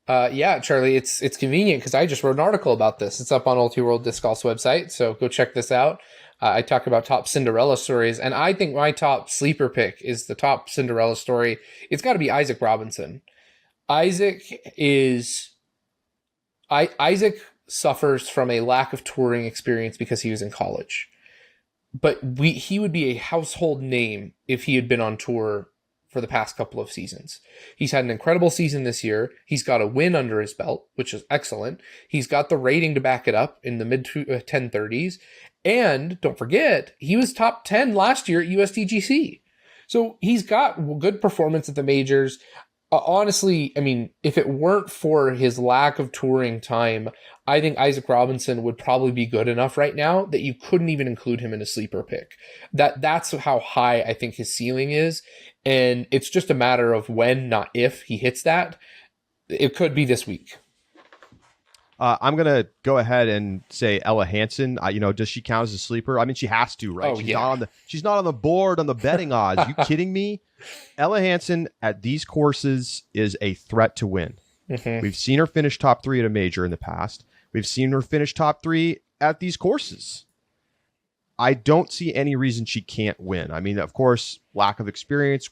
Yeah, Charlie, it's convenient because I just wrote an article about this. It's up on Ulti World Disc Golf's website, so go check this out. I talk about top Cinderella stories, and I think my top sleeper pick is the top Cinderella story. It's got to be Isaac Robinson. Isaac suffers from a lack of touring experience because he was in college. But he would be a household name if he had been on tour for the past couple of seasons. He's had an incredible season this year. He's got a win under his belt, which is excellent. He's got the rating to back it up in the mid 1030s. And don't forget, he was top 10 last year at USDGC. So he's got good performance at the majors. Honestly, I mean, if it weren't for his lack of touring time, I think Isaac Robinson would probably be good enough right now that you couldn't even include him in a sleeper pick. That's how high I think his ceiling is. And it's just a matter of when, not if, he hits that. It could be this week. I'm going to go ahead and say Ella Hansen. Does she count as a sleeper? I mean, she has to, right? Oh, she's not on the board on the betting odds. You kidding me? Ella Hansen at these courses is a threat to win. Mm-hmm. We've seen her finish top 3 at a major in the past. We've seen her finish top 3 at these courses. I don't see any reason she can't win. I mean, of course, lack of experience,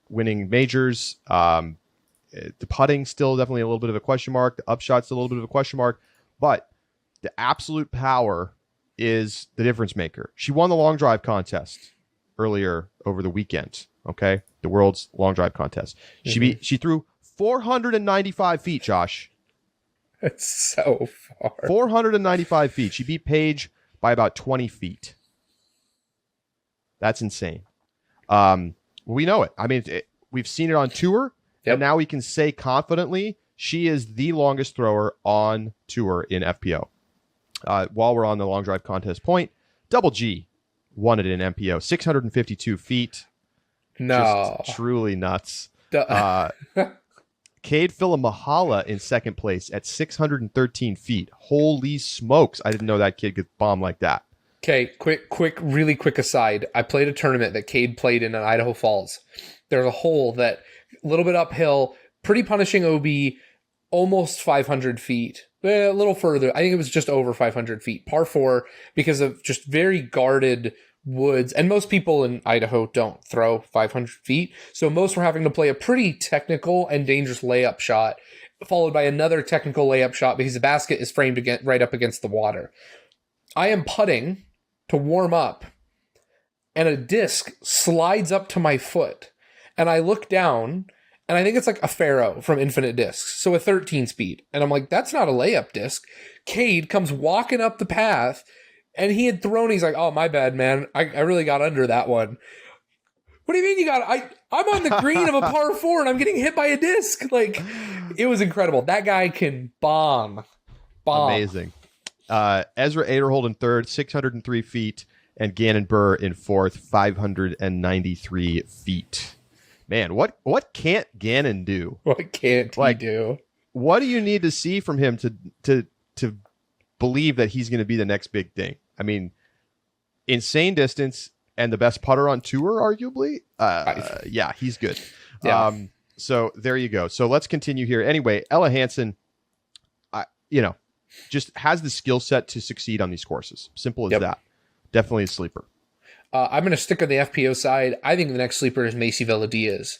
winning majors. The putting still definitely a little bit of a question mark. The upshot still a little bit of a question mark. But the absolute power is the difference maker. She won the long drive contest earlier over the weekend. Okay, the world's long drive contest. Mm-hmm. She threw 495 feet, Josh. That's so far. 495 feet. She beat Paige by about 20 feet. That's insane. We know it. I mean, we've seen it on tour, and now we can say confidently she is the longest thrower on tour in FPO. While we're on the long drive contest point, Double G won it in MPO, 652 feet. No. Just truly nuts. Cade Filamahala in second place at 613 feet. Holy smokes. I didn't know that kid could bomb like that. Okay, really quick aside. I played a tournament that Cade played in Idaho Falls. There's a hole that, a little bit uphill, pretty punishing OB, almost 500 feet. A little further. I think it was just over 500 feet. Par 4, because of just very guarded woods, and most people in Idaho don't throw 500 feet, so most were having to play a pretty technical and dangerous layup shot, followed by another technical layup shot because the basket is framed right up against the water. I am putting to warm up, and a disc slides up to my foot, and I look down, and I think it's like a Pharaoh from Infinite Discs, so a 13 speed, and I'm like, that's not a layup disc. Cade comes walking up the path, and he had thrown, he's like, oh, my bad, man. I really got under that one. What do you mean you got, I'm on the green of a par 4 and I'm getting hit by a disc. Like, it was incredible. That guy can bomb. Amazing. Ezra Aderhold in third, 603 feet, and Gannon Burr in fourth, 593 feet. Man, what can't Gannon do? What can't he do? What do you need to see from him to believe that he's going to be the next big thing? I mean, insane distance, and the best putter on tour, arguably. Yeah, he's good. Yeah. So there you go. So let's continue here. Anyway, Ella Hansen, just has the skill set to succeed on these courses. Simple as that. Definitely a sleeper. I'm going to stick on the FPO side. I think the next sleeper is Macy Vela-Diaz.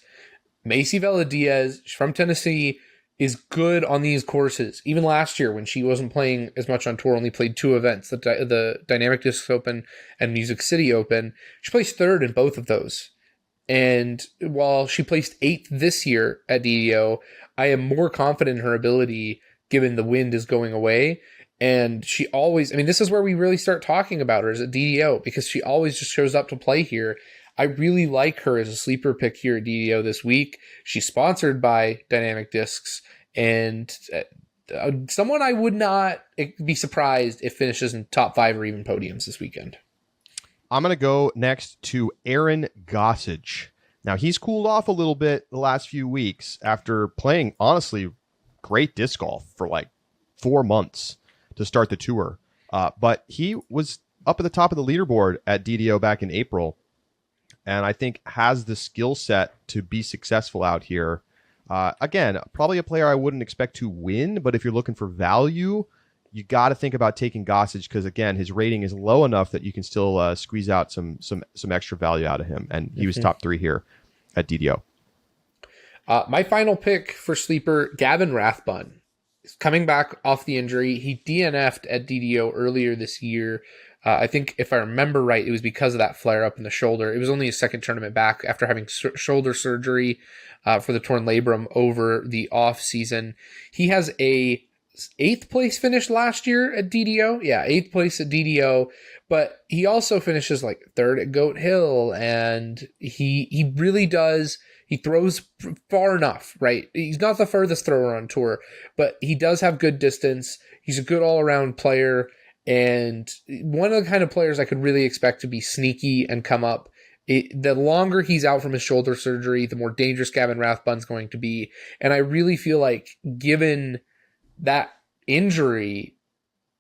Macy Vela-Diaz, she's from Tennessee, is good on these courses. Even last year when she wasn't playing as much on tour, only played 2 events, the Dynamic Discs Open and Music City Open. She placed 3rd in both of those. And while she placed 8th this year at DDO, I am more confident in her ability given the wind is going away. And she always, this is where we really start talking about her, is at DDO, because she always just shows up to play here. I really like her as a sleeper pick here at DDO this week. She's sponsored by Dynamic Discs, and someone I would not be surprised if finishes in top 5 or even podiums this weekend. I'm going to go next to Aaron Gossage. Now, he's cooled off a little bit the last few weeks after playing, honestly, great disc golf for like 4 months to start the tour. But he was up at the top of the leaderboard at DDO back in April, and I think has the skill set to be successful out here. Again, probably a player I wouldn't expect to win, but if you're looking for value, you got to think about taking Gossage because, again, his rating is low enough that you can still squeeze out some extra value out of him, and he was top 3 here at DDO. My final pick for sleeper, Gavin Rathbun. He's coming back off the injury. He DNF'd at DDO earlier this year. I think if I remember right, it was because of that flare-up in the shoulder. It was only his 2nd tournament back after having shoulder surgery for the torn labrum over the off-season. He has a 8th place finish last year at DDO. Yeah, 8th place at DDO. But he also finishes like 3rd at Goat Hill, and he really does. He throws far enough, right? He's not the furthest thrower on tour, but he does have good distance. He's a good all-around player, and one of the kind of players I could really expect to be sneaky and come up. The longer he's out from his shoulder surgery, the more dangerous Gavin Rathbun's going to be. And I really feel like, given that injury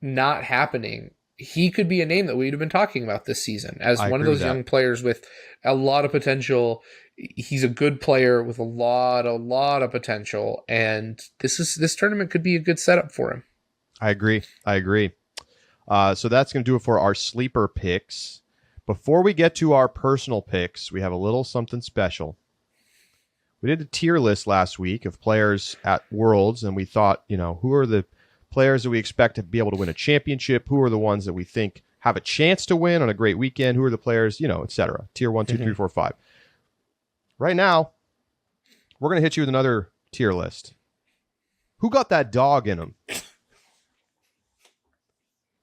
not happening, he could be a name that we'd have been talking about this season as one of those young players with a lot of potential. He's a good player with a lot of potential, and this tournament could be a good setup for him. I agree. So that's going to do it for our sleeper picks. Before we get to our personal picks, we have a little something special. We did a tier list last week of players at Worlds, and we thought, who are the players that we expect to be able to win a championship? Who are the ones that we think have a chance to win on a great weekend? Who are the players, etc. Tier 1, 2, 3, 4, 5. Right now, we're going to hit you with another tier list. Who got that dog in them?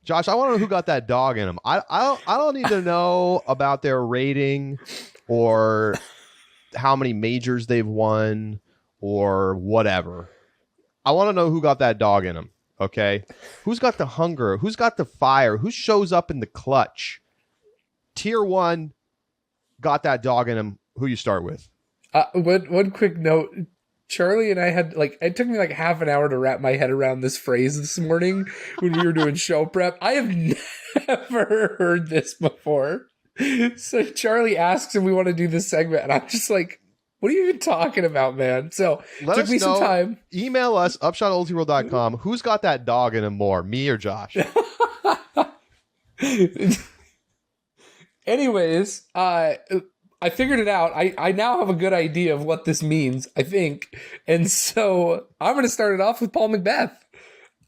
Josh, I want to know who got that dog in them. I don't need to know about their rating or how many majors they've won or whatever. I want to know who got that dog in them. Okay, who's got the hunger? Who's got the fire? Who shows up in the clutch? Tier 1 got that dog in him. Who you start with? One quick note. Charlie and I had it took me like half an hour to wrap my head around this phrase this morning when we were doing show prep. I have never heard this before. So Charlie asks if we want to do this segment, and I'm just like, what are you even talking about, man? So let took us me know. Some time. Email us, upshot@ultiworld.com. Who's got that dog in him more, me or Josh? Anyways, I figured it out. I now have a good idea of what this means, I think. And so I'm going to start it off with Paul McBeth.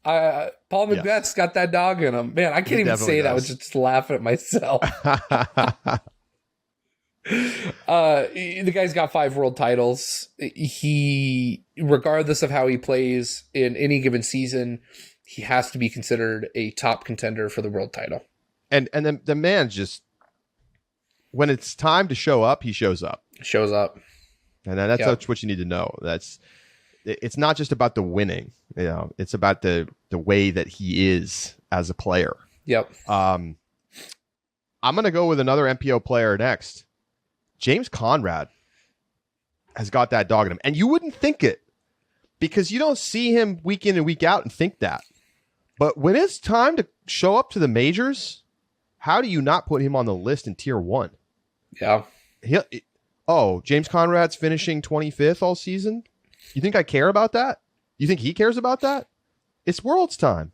Paul McBeth's got that dog in him. Man, I can't even say that. I was just laughing at myself. The guy's got 5 world titles. He, regardless of how he plays in any given season, he has to be considered a top contender for the world title. And then the man just, when it's time to show up, he shows up. Shows up. And that's what you need to know. It's not just about the winning, it's about the way that he is as a player. Yep. I'm going to go with another MPO player next. James Conrad has got that dog in him. And you wouldn't think it because you don't see him week in and week out and think that. But when it's time to show up to the majors, how do you not put him on the list in tier 1? Yeah. James Conrad's finishing 25th all season. You think I care about that? You think he cares about that? It's Worlds time.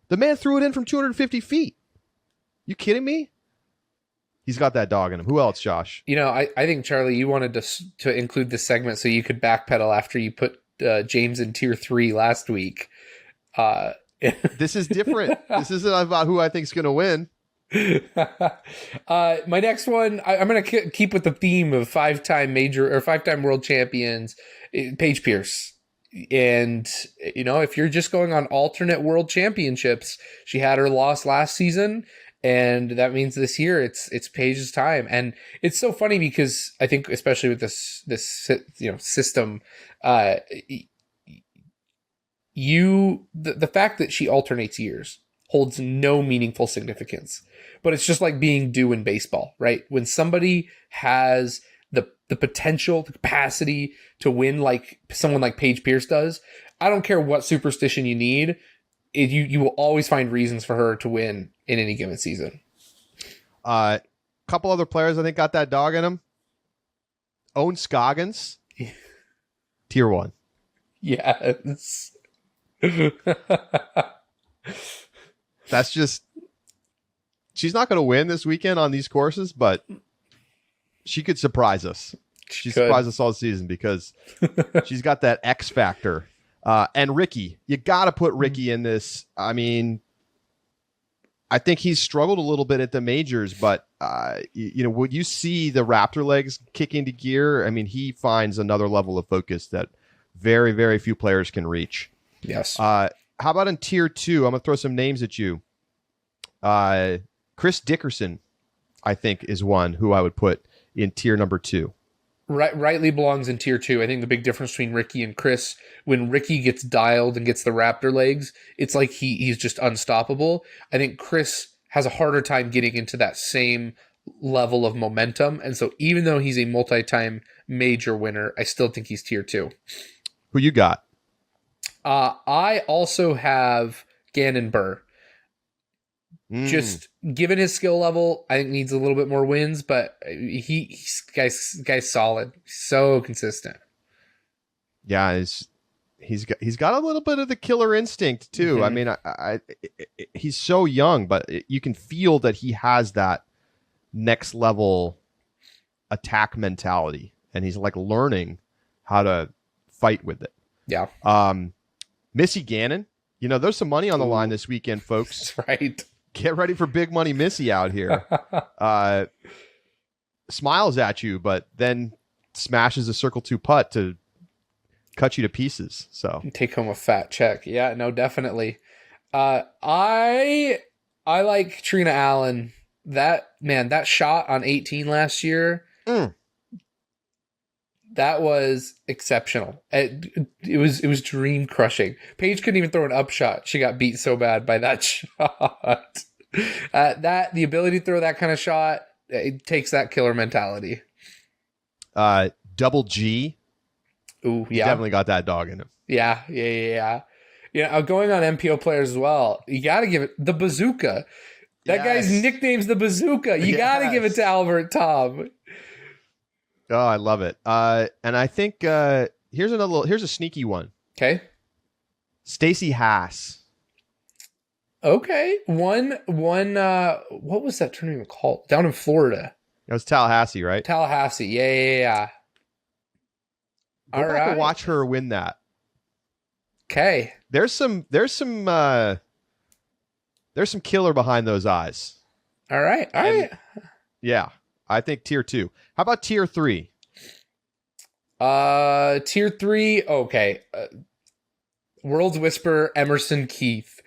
The man threw it in from 250 feet. You kidding me? He's got that dog in him. Who else, Josh? I think, Charlie, you wanted to include this segment so you could backpedal after you put James in tier 3 last week. This is different. This isn't about who I think is going to win. My next one, I'm going to keep with the theme of 5-time world champions, Paige Pierce. And, if you're just going on alternate world championships, she had her loss last season. And that means this year it's Paige's time. And it's so funny because I think, especially with this system, the fact that she alternates years holds no meaningful significance. But it's just like being due in baseball, right? When somebody has the potential, the capacity to win like someone like Paige Pierce does, I don't care what superstition you need. You will always find reasons for her to win in any given season. Couple other players I think got that dog in them. Owen Scoggins, tier 1. Yes. That's just, she's not going to win this weekend on these courses, but she could surprise us. She surprised us all season because she's got that X factor. And Ricky, you got to put Ricky in this. I mean, I think he's struggled a little bit at the majors, but when you see the Raptor legs kick into gear, I mean, he finds another level of focus that very, very few players can reach. Yes. How about in tier 2? I'm going to throw some names at you. Chris Dickerson, I think, is one who I would put in tier number 2. Rightly belongs in tier 2. I think the big difference between Ricky and Chris, when Ricky gets dialed and gets the Raptor legs, it's like he's just unstoppable. I think Chris has a harder time getting into that same level of momentum. And so even though he's a multi-time major winner, I still think he's tier 2. Who you got? I also have Gannon Burr. Just given his skill level, I think needs a little bit more wins, but he's guy's solid, so consistent. Yeah, he's got a little bit of the killer instinct too. Mm-hmm. I mean, he's so young, but you can feel that he has that next level attack mentality, and he's like learning how to fight with it. Yeah. Missy Gannon, there's some money on the line this weekend, folks. That's right. Get ready for big money Missy out here. Smiles at you, but then smashes a circle 2 putt to cut you to pieces. So take home a fat check. Yeah, no, definitely. I like Trina Allen. That shot on 18 last year. That was exceptional. It was dream crushing. Paige couldn't even throw an upshot. She got beat so bad by that shot. The ability to throw that kind of shot, it takes that killer mentality. Double G. Ooh, yeah. Definitely got that dog in him. Yeah. Going on MPO players as well. You got to give it the bazooka. That guy's nickname's the bazooka. You got to give it to Albert Tom. Oh, I love it. And I think here's a sneaky one. Okay. Stacey Haas. Okay. One what was that tournament called? Down in Florida. It was Tallahassee, right? Tallahassee. Yeah. Go back and watch her win that. Okay. There's some killer behind those eyes. All right. Yeah. I think tier 2. How about tier 3? Tier 3. Okay. World's Whisperer, Emerson Keith.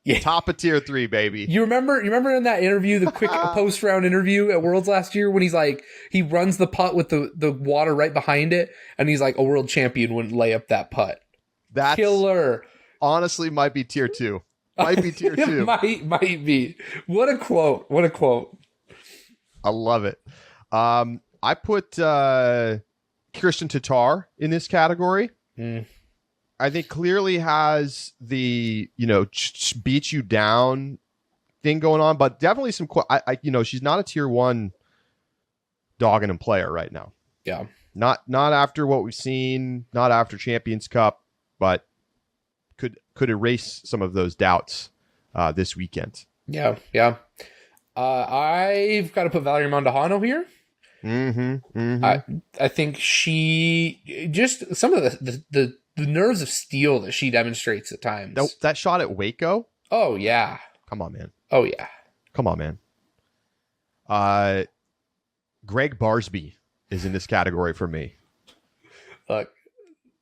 Yeah. Top of tier 3, baby. You remember in that interview, the quick post round interview at Worlds last year, when he's like, he runs the putt with the water right behind it, and he's like, a world champion wouldn't lay up that putt. That's killer. Honestly, might be tier 2. Might be tier 2. might be. What a quote. I love it. I put Kirsten Tatar in this category. I think clearly has the, beat you down thing going on, but definitely some, she's not a tier 1 dogging and player right now. Yeah. Not after what we've seen, not after Champions Cup, but could erase some of those doubts this weekend. Yeah. I've got to put Valerie Mondahano here. I think she just some of the nerves of steel that she demonstrates at times. That shot at Waco. Oh yeah. Come on, man. Oh yeah. Come on, man. Greg Barsby is in this category for me. Look,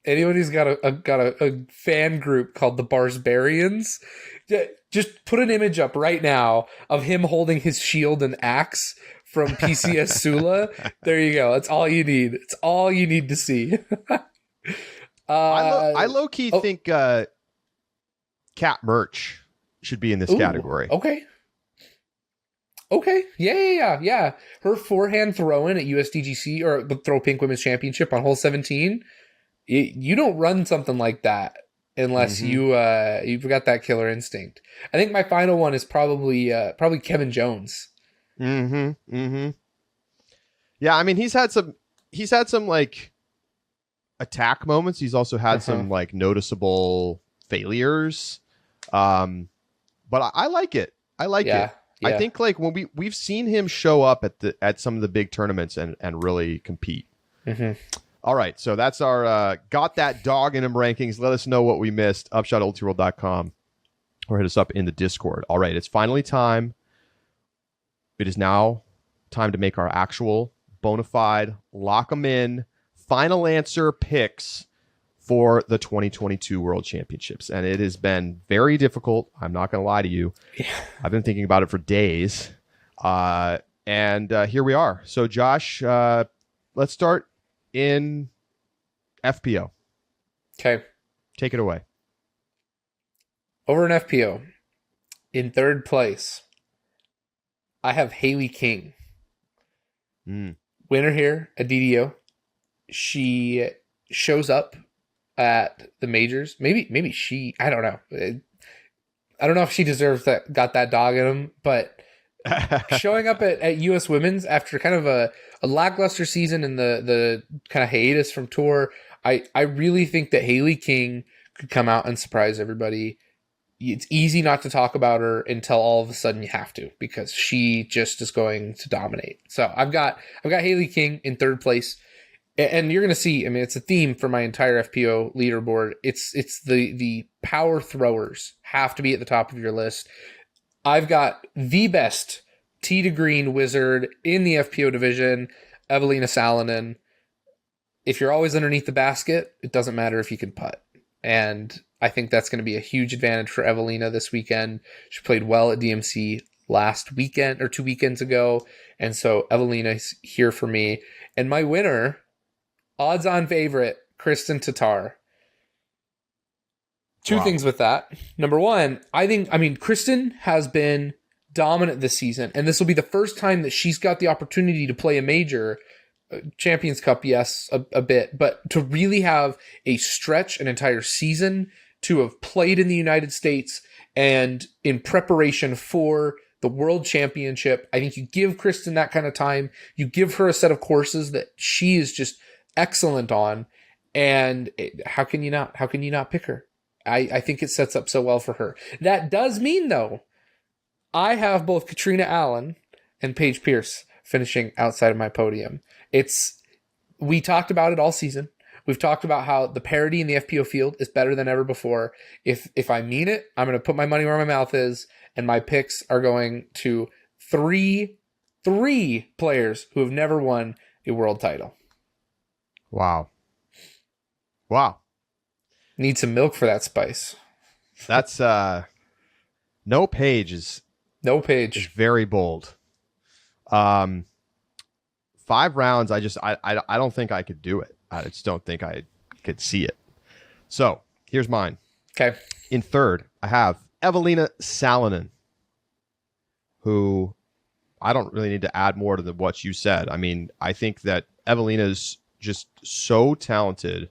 anyone who's got a fan group called the Barsbarians, just put an image up right now of him holding his shield and axe from PCS Sula. There you go. That's all you need. It's all you need to see. I low-key think Cat Merch should be in this category. Okay. Yeah. Her forehand throw-in at USDGC, or the Throw Pink Women's Championship on hole 17, you don't run something like that unless you've got that killer instinct. I think my final one is probably Kevin Jones. Yeah, I mean, he's had some like attack moments. He's also had some like noticeable failures. But I like it. I like it. Yeah. I think like when we've seen him show up at some of the big tournaments and really compete. All right, so that's our Got That Dog in Him rankings. Let us know what we missed. UpshotUltiWorld.com or hit us up in the Discord. All right, it's finally time. It is now time to make our actual bona fide lock 'em in final answer picks for the 2022 World Championships. And it has been very difficult. I'm not going to lie to you. Yeah. I've been thinking about it for days. And here we are. So, Josh, let's start in FPO. Okay. Take it away. Over in FPO, in third place, I have Haley King. Winner here at DDO. She shows up at the majors. Maybe she, I don't know. I don't know if she deserves that, got that dog in him, but showing up at US Women's after kind of a lackluster season and the kind of hiatus from tour, I really think that Haley King could come out and surprise everybody. It's easy not to talk about her until all of a sudden you have to, because she just is going to dominate. So I've got Haley King in third place. And you're going to see, I mean, it's a theme for my entire FPO leaderboard. It's the power throwers have to be at the top of your list. I've got the best tee to green wizard in the FPO division, Evelina Salonen. If you're always underneath the basket, it doesn't matter if you can putt. And I think that's going to be a huge advantage for Evelina this weekend. She played well at DMC last weekend or 2 weekends ago. And so Evelina's here for me. And my winner, odds-on favorite, Kristen Tatar. Two things with that. Number one, Kristen has been dominant this season, and this will be the first time that she's got the opportunity to play a major. Champions Cup, yes, a bit, but to really have a stretch, an entire season, to have played in the United States and in preparation for the World Championship. I think you give Kristen that kind of time. You give her a set of courses that she is just excellent on, and how can you not pick her? I think it sets up so well for her. That does mean, though, I have both Katrina Allen and Paige Pierce finishing outside of my podium. We talked about it all season. We've talked about how the parity in the FPO field is better than ever before. If I mean it, I'm going to put my money where my mouth is, and my picks are going to three players who have never won a world title. Wow. Need some milk for that spice. That's no Paige is very bold. 5 rounds. I don't think I could do it. I just don't think I could see it. So here's mine. Okay. In third, I have Evelina Salonen, who I don't really need to add more to what you said. I mean, I think that Evelina's just so talented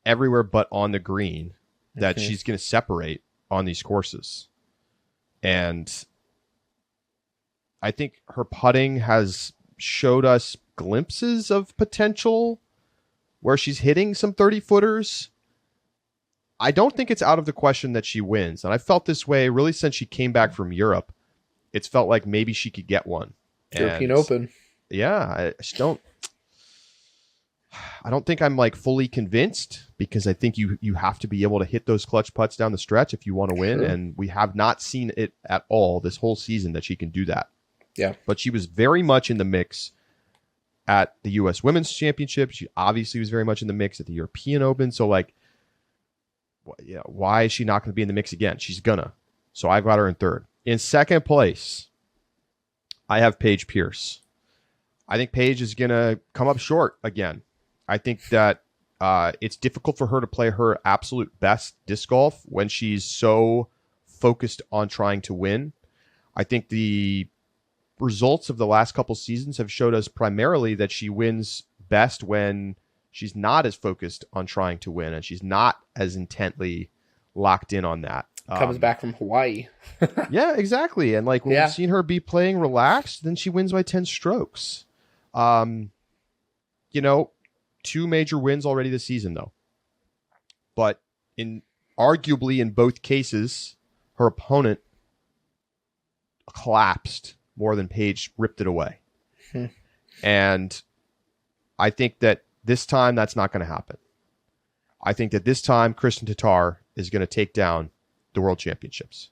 everywhere but on the green that she's going to separate on these courses. And I think her putting showed us glimpses of potential where she's hitting some 30-footers. I don't think it's out of the question that she wins. And I felt this way really since she came back from Europe. It's felt like maybe she could get one. European Open. Yeah, I just don't think I'm like fully convinced, because I think you have to be able to hit those clutch putts down the stretch if you want to win. Sure. And we have not seen it at all this whole season that she can do that. Yeah. But she was very much in the mix at the U.S. Women's Championship. She obviously was very much in the mix at the European Open. So like, why is she not going to be in the mix again? She's gonna. So I've got her in third. In second place, I have Paige Pierce. I think Paige is going to come up short again. I think that it's difficult for her to play her absolute best disc golf when she's so focused on trying to win. I think the results of the last couple seasons have showed us primarily that she wins best when she's not as focused on trying to win and she's not as intently locked in on that. Comes back from Hawaii. Yeah, exactly. And like when we've seen her be playing relaxed, then she wins by 10 strokes. 2 major wins already this season though. But arguably in both cases, her opponent collapsed more than Paige ripped it away. And I think that this time that's not going to happen. I think that this time Kristen Tatar is going to take down the World Championships.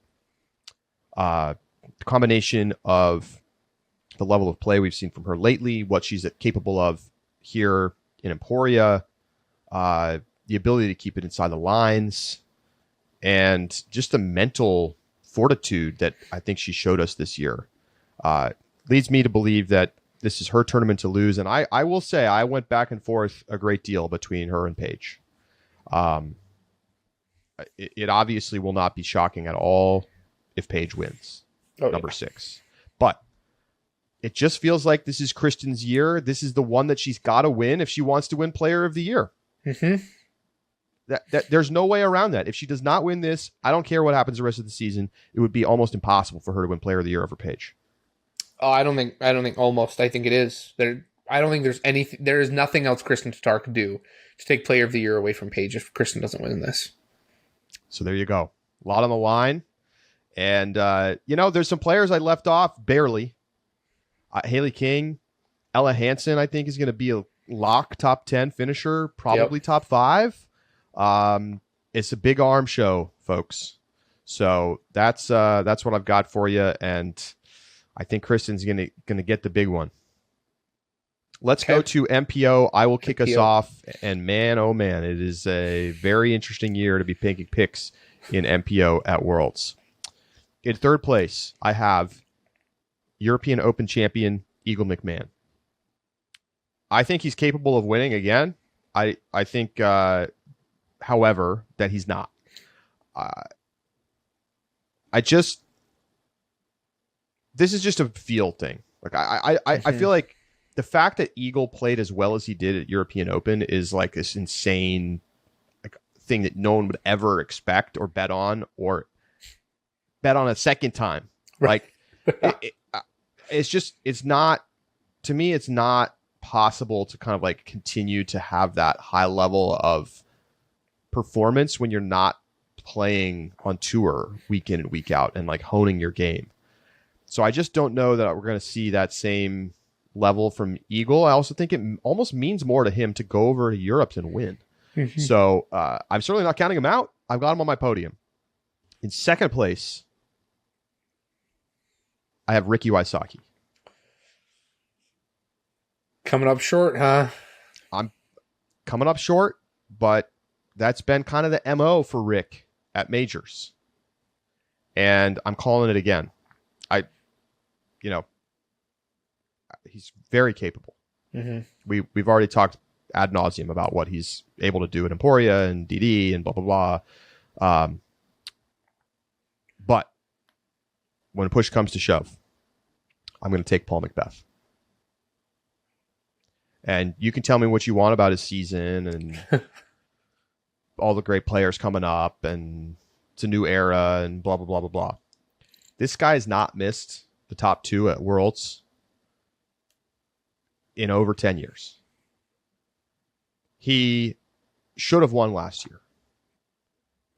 The combination of the level of play we've seen from her lately, what she's capable of here in Emporia, the ability to keep it inside the lines, and just the mental fortitude that I think she showed us this year leads me to believe that this is her tournament to lose. And I will say I went back and forth a great deal between her and Paige. It obviously will not be shocking at all if Paige wins number 6. But it just feels like this is Kristen's year. This is the one that she's got to win if she wants to win Player of the Year. Mm-hmm. That there's no way around that. If she does not win this, I don't care what happens the rest of the season. It would be almost impossible for her to win Player of the Year over Paige. Oh, I don't think almost. I think it is. I don't think there's anything. There is nothing else Kristen Tatar could do to take Player of the Year away from Paige if Kristen doesn't win this. So there you go. A lot on the line. And, there's some players I left off barely. Haley King, Ella Hansen, I think, is going to be a lock top 10 finisher, probably top 5. It's a big arm show, folks. So that's what I've got for you. And I think Kristen's going to get the big one. Let's go to MPO. I will kick us off. And man, oh man, it is a very interesting year to be picking picks in MPO at Worlds. In third place, I have European Open champion Eagle McMahon. I think he's capable of winning again. I think, however, that he's not. This is just a feel thing. Like I feel like the fact that Eagle played as well as he did at European Open is like this insane thing that no one would ever expect or bet on a second time. Right. Like it's not, to me, it's not possible to kind of like continue to have that high level of performance when you're not playing on tour week in and week out and like honing your game. So I just don't know that we're going to see that same level from Eagle. I also think it almost means more to him to go over to Europe and win. Mm-hmm. So I'm certainly not counting him out. I've got him on my podium. In second place, I have Ricky Wysocki. Coming up short, huh? I'm coming up short, but that's been kind of the MO for Rick at majors. And I'm calling it again. He's very capable. Mm-hmm. We've already talked ad nauseum about what he's able to do at Emporia and DD and blah, blah, blah. But when push comes to shove, I'm going to take Paul Macbeth. And you can tell me what you want about his season and all the great players coming up and it's a new era and blah, blah, blah, blah, blah. This guy has not missed the top 2 at Worlds in over 10 years. He should have won last year.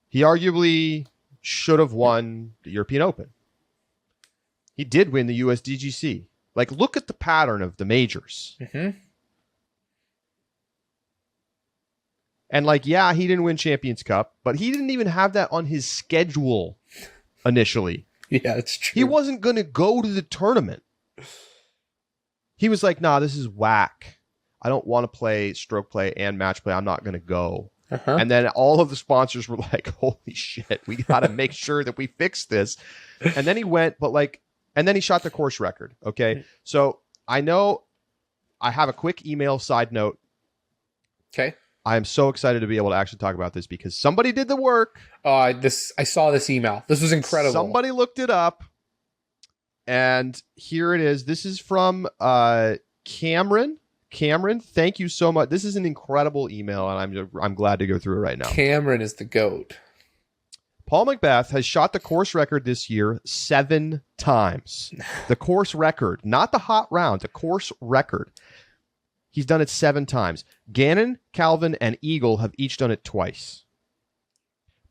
He arguably should have won the European Open. He did win the USDGC. Like, look at the pattern of the majors. Mm-hmm. And like, yeah, he didn't win Champions Cup, but he didn't even have that on his schedule initially. Yeah, it's true. He wasn't going to go to the tournament. He was like, nah, this is whack. I don't want to play stroke play and match play. I'm not going to go. Uh-huh. And then all of the sponsors were like, holy shit, we got to make sure that we fix this. And then he went, and then he shot the course record. Okay. So I know I have a quick email side note. Okay. I am so excited to be able to actually talk about this because somebody did the work. I saw this email. This was incredible. Somebody looked it up. And here it is. This is from Cameron. Cameron, thank you so much. This is an incredible email, and I'm glad to go through it right now. Cameron is the GOAT. Paul McBeth has shot the course record this year 7 times. The course record, not the hot round, the course record. He's done it 7 times. Gannon, Calvin, and Eagle have each done it twice.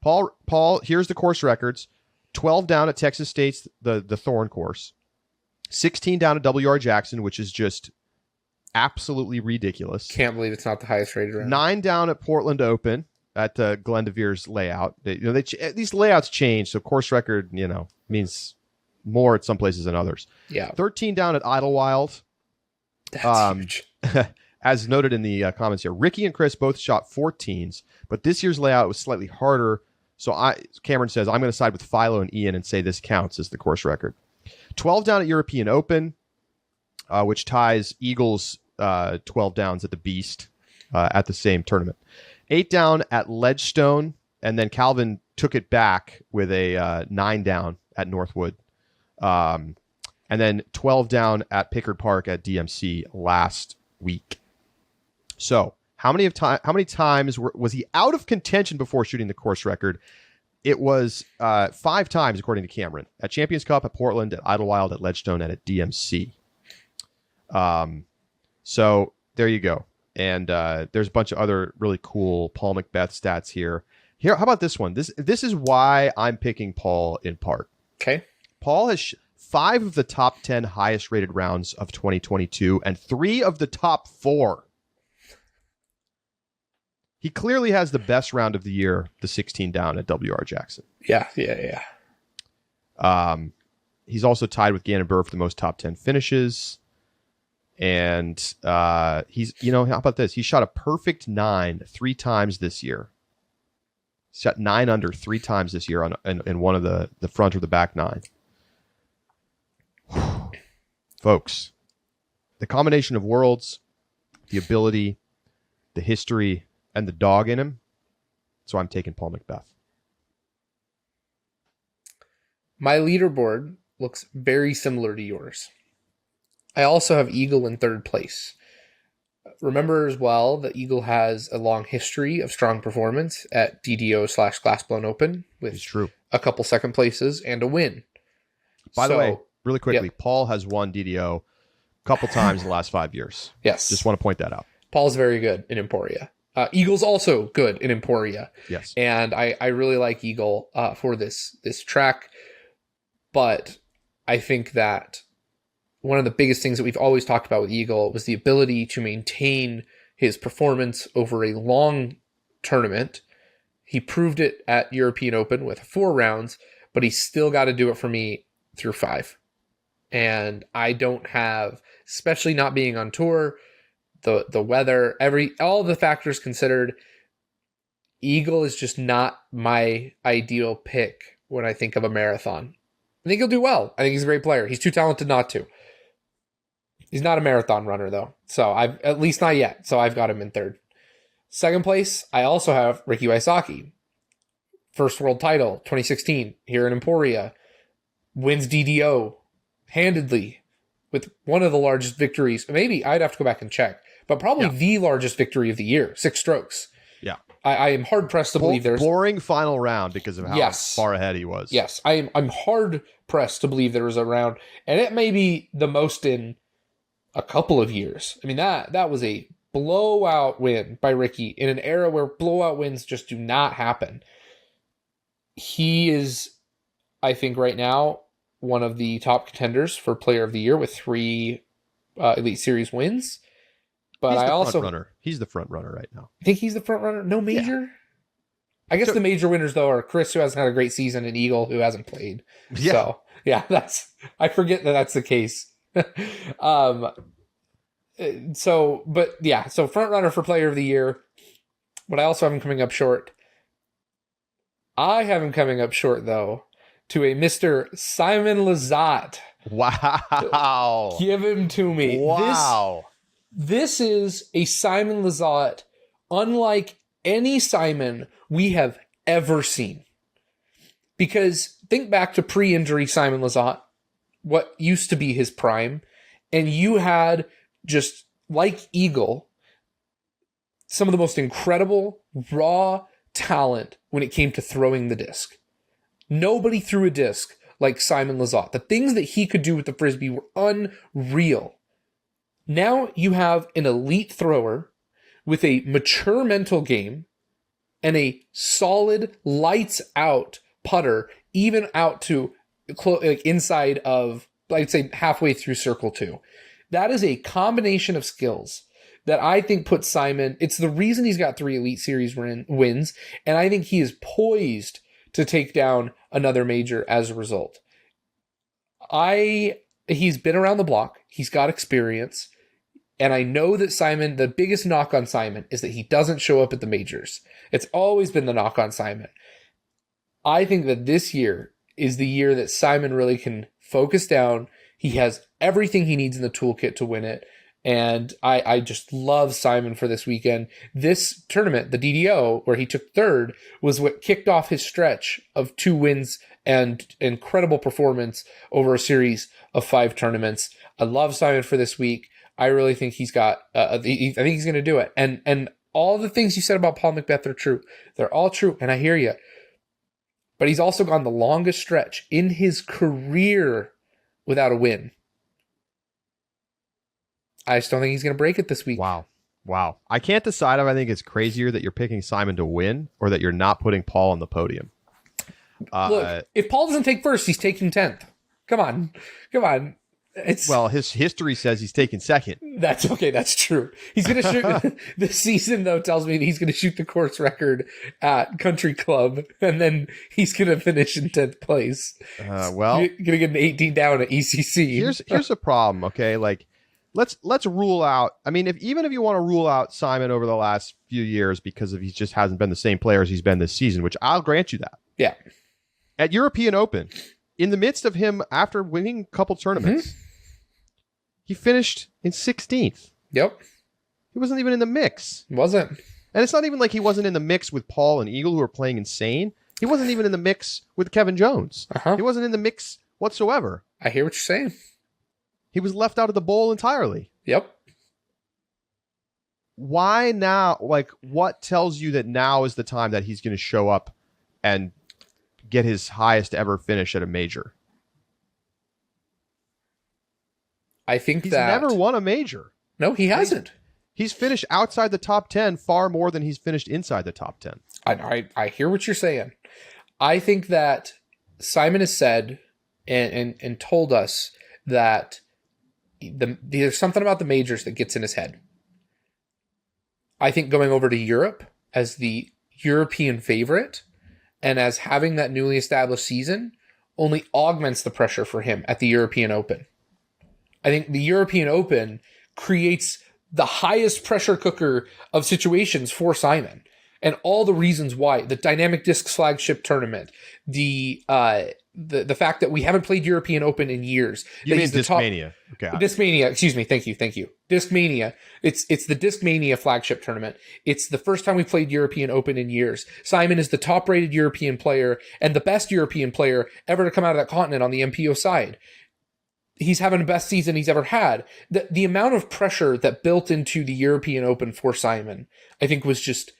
Paul, here's the course records. 12 down at Texas State's, the Thorn course. 16 down at WR Jackson, which is just absolutely ridiculous. Can't believe it's not the highest rated round. 9 down at Portland Open at Glenn DeVere's layout. These layouts change, so course record, means more at some places than others. Yeah. 13 down at Idlewild. That's huge. As noted in the comments here, Ricky and Chris both shot 14s, but this year's layout was slightly harder. So Cameron says, I'm going to side with Philo and Ian and say this counts as the course record. 12 down at European Open, which ties Eagles' 12 downs at the Beast at the same tournament. 8 down at Ledgestone, and then Calvin took it back with a 9 down at Northwood. And then 12 down at Pickard Park at DMC last week. So how many times was he out of contention before shooting the course record? It was 5 times, according to Cameron, at Champions Cup, at Portland, at Idlewild, at Ledgestone, and at DMC. So there you go. And there's a bunch of other really cool Paul McBeth stats here. How about this one? This is why I'm picking Paul in part. Okay. Paul has 5 of the top 10 highest rated rounds of 2022 and 3 of the top 4. He clearly has the best round of the year, the 16 down at WR Jackson. Yeah. He's also tied with Gannon Burr for the most top 10 finishes. And he's, how about this? He shot a perfect 9 3 times this year. He shot 9 under 3 times this year in one of the front or the back 9. Folks, the combination of worlds, the ability, the history, and the dog in him. So I'm taking Paul McBeth. My leaderboard looks very similar to yours. I also have Eagle in 3rd place. Remember as well that Eagle has a long history of strong performance at DDO/Glassblown Open with It's true. a couple second places and a win. By the way, really quickly, yep. Paul has won DDO a couple times in the last 5 years. Yes. Just want to point that out. Paul's very good in Emporia. Eagle's also good in Emporia. Yes. And I really like Eagle for this track. But I think that one of the biggest things that we've always talked about with Eagle was the ability to maintain his performance over a long tournament. He proved it at European Open with 4 rounds, but he's still got to do it for me through 5. And I don't have, especially not being on tour, the weather, all the factors considered, Eagle is just not my ideal pick when I think of a marathon. I think he'll do well. I think he's a great player. He's too talented not to. He's not a marathon runner, though. So at least not yet. So I've got him in 3rd. 2nd place, I also have Ricky Wysocki. First world title, 2016, here in Emporia. Wins DDO handedly with one of the largest victories. Maybe I'd have to go back and check, but probably the largest victory of the year, 6 strokes. Yeah. I am hard pressed to believe there's boring final round because of how far ahead he was. Yes. I'm hard pressed to believe there was a round, and it may be the most in a couple of years. I mean, that was a blowout win by Ricky in an era where blowout wins just do not happen. He is, I think, right now, one of the top contenders for Player of the Year with 3 Elite Series wins. But he's the I also front runner. He's the front runner right now. think he's the front runner. No major. Yeah. I guess the major winners though are Chris, who hasn't had a great season, and Eagle, who hasn't played. Yeah. So yeah, I forget that's the case. So front runner for Player of the Year. But I also have him coming up short. I have him coming up short though to a Mr. Simon Lizotte. Wow. Give him to me. Wow. This is a Simon Lizotte unlike any Simon we have ever seen. Because think back to pre-injury Simon Lizotte, what used to be his prime, and you had, just like Eagle, some of the most incredible raw talent when it came to throwing the disc. Nobody threw a disc like Simon Lizotte. The things that he could do with the Frisbee were unreal. Now you have an elite thrower with a mature mental game and a solid lights out putter, even out to inside of, I'd say, halfway through circle 2. That is a combination of skills that I think puts Simon, it's the reason he's got 3 Elite Series wins, and I think he is poised to take down another major as a result. He's been around the block, he's got experience, and I know that Simon, the biggest knock on Simon is that he doesn't show up at the majors. It's always been the knock on Simon. I think that this year is the year that Simon really can focus down. He has everything he needs in the toolkit to win it. And I just love Simon for this weekend. This tournament, the DDO, where he took 3rd, was what kicked off his stretch of 2 wins and incredible performance over a series of 5 tournaments. I love Simon for this week. I really think he's got, I think he's going to do it. And all the things you said about Paul Macbeth are true. They're all true, and I hear you. But he's also gone the longest stretch in his career without a win. I just don't think he's going to break it this week. Wow. I can't decide if I think it's crazier that you're picking Simon to win or that you're not putting Paul on the podium. Look, if Paul doesn't take first, he's taking 10th. Come on. Well, his history says he's taking 2nd. That's okay. That's true. He's going to shoot. This season, though, tells me that he's going to shoot the course record at Country Club, and then he's going to finish in 10th place. Well, you're going to get an 18 down at ECC. Here's the problem. Okay, like let's rule out. I mean, even if you want to rule out Simon over the last few years because he just hasn't been the same player as he's been this season, which I'll grant you that. Yeah. At European Open, in the midst of him after winning a couple tournaments, he finished in 16th. Yep. He wasn't even in the mix. Wasn't. And it's not even like he wasn't in the mix with Paul and Eagle, who are playing insane. He wasn't even in the mix with Kevin Jones. He wasn't in the mix whatsoever. I hear what you're saying. He was left out of the bowl entirely. Yep. Why now? Like, what tells you that now is the time that he's going to show up and get his highest ever finish at a major? I think he's never won a major. No, he hasn't. He's finished outside the top 10 far more than he's finished inside the top 10. I hear what you're saying. I think that Simon has said and told us that there's something about the majors that gets in his head. I think going over to Europe as the European favorite and as having that newly established season only augments the pressure for him at the European Open. I think the European Open creates the highest pressure cooker of situations for Simon, and all the reasons why. The Dynamic Discs flagship tournament, the fact that we haven't played European Open in years. You mean Discmania? Okay. Discmania, excuse me. Thank you. Discmania. It's the Discmania flagship tournament. It's the first time we played European Open in years. Simon is the top-rated European player and the best European player ever to come out of that continent on the MPO side. He's having the best season he's ever had. The amount of pressure that built into the European Open for Simon, I think, was just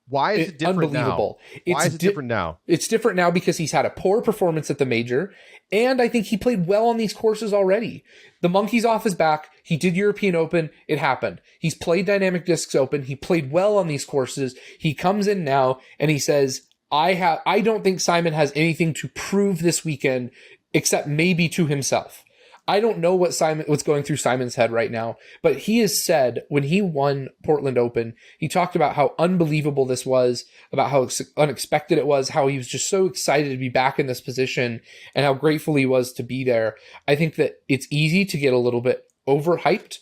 Why is it different unbelievable. now? Why is it different now? It's different now because he's had a poor performance at the major, and I think he played well on these courses already. The monkey's off his back. He did European Open. It happened. He's played Dynamic Discs Open. He played well on these courses. He comes in now and he says, I don't think Simon has anything to prove this weekend except maybe to himself. I don't know what's going through Simon's head right now, but he has said when he won Portland Open, he talked about how unbelievable this was, about how unexpected it was, how he was just so excited to be back in this position, and how grateful he was to be there. I think that it's easy to get a little bit overhyped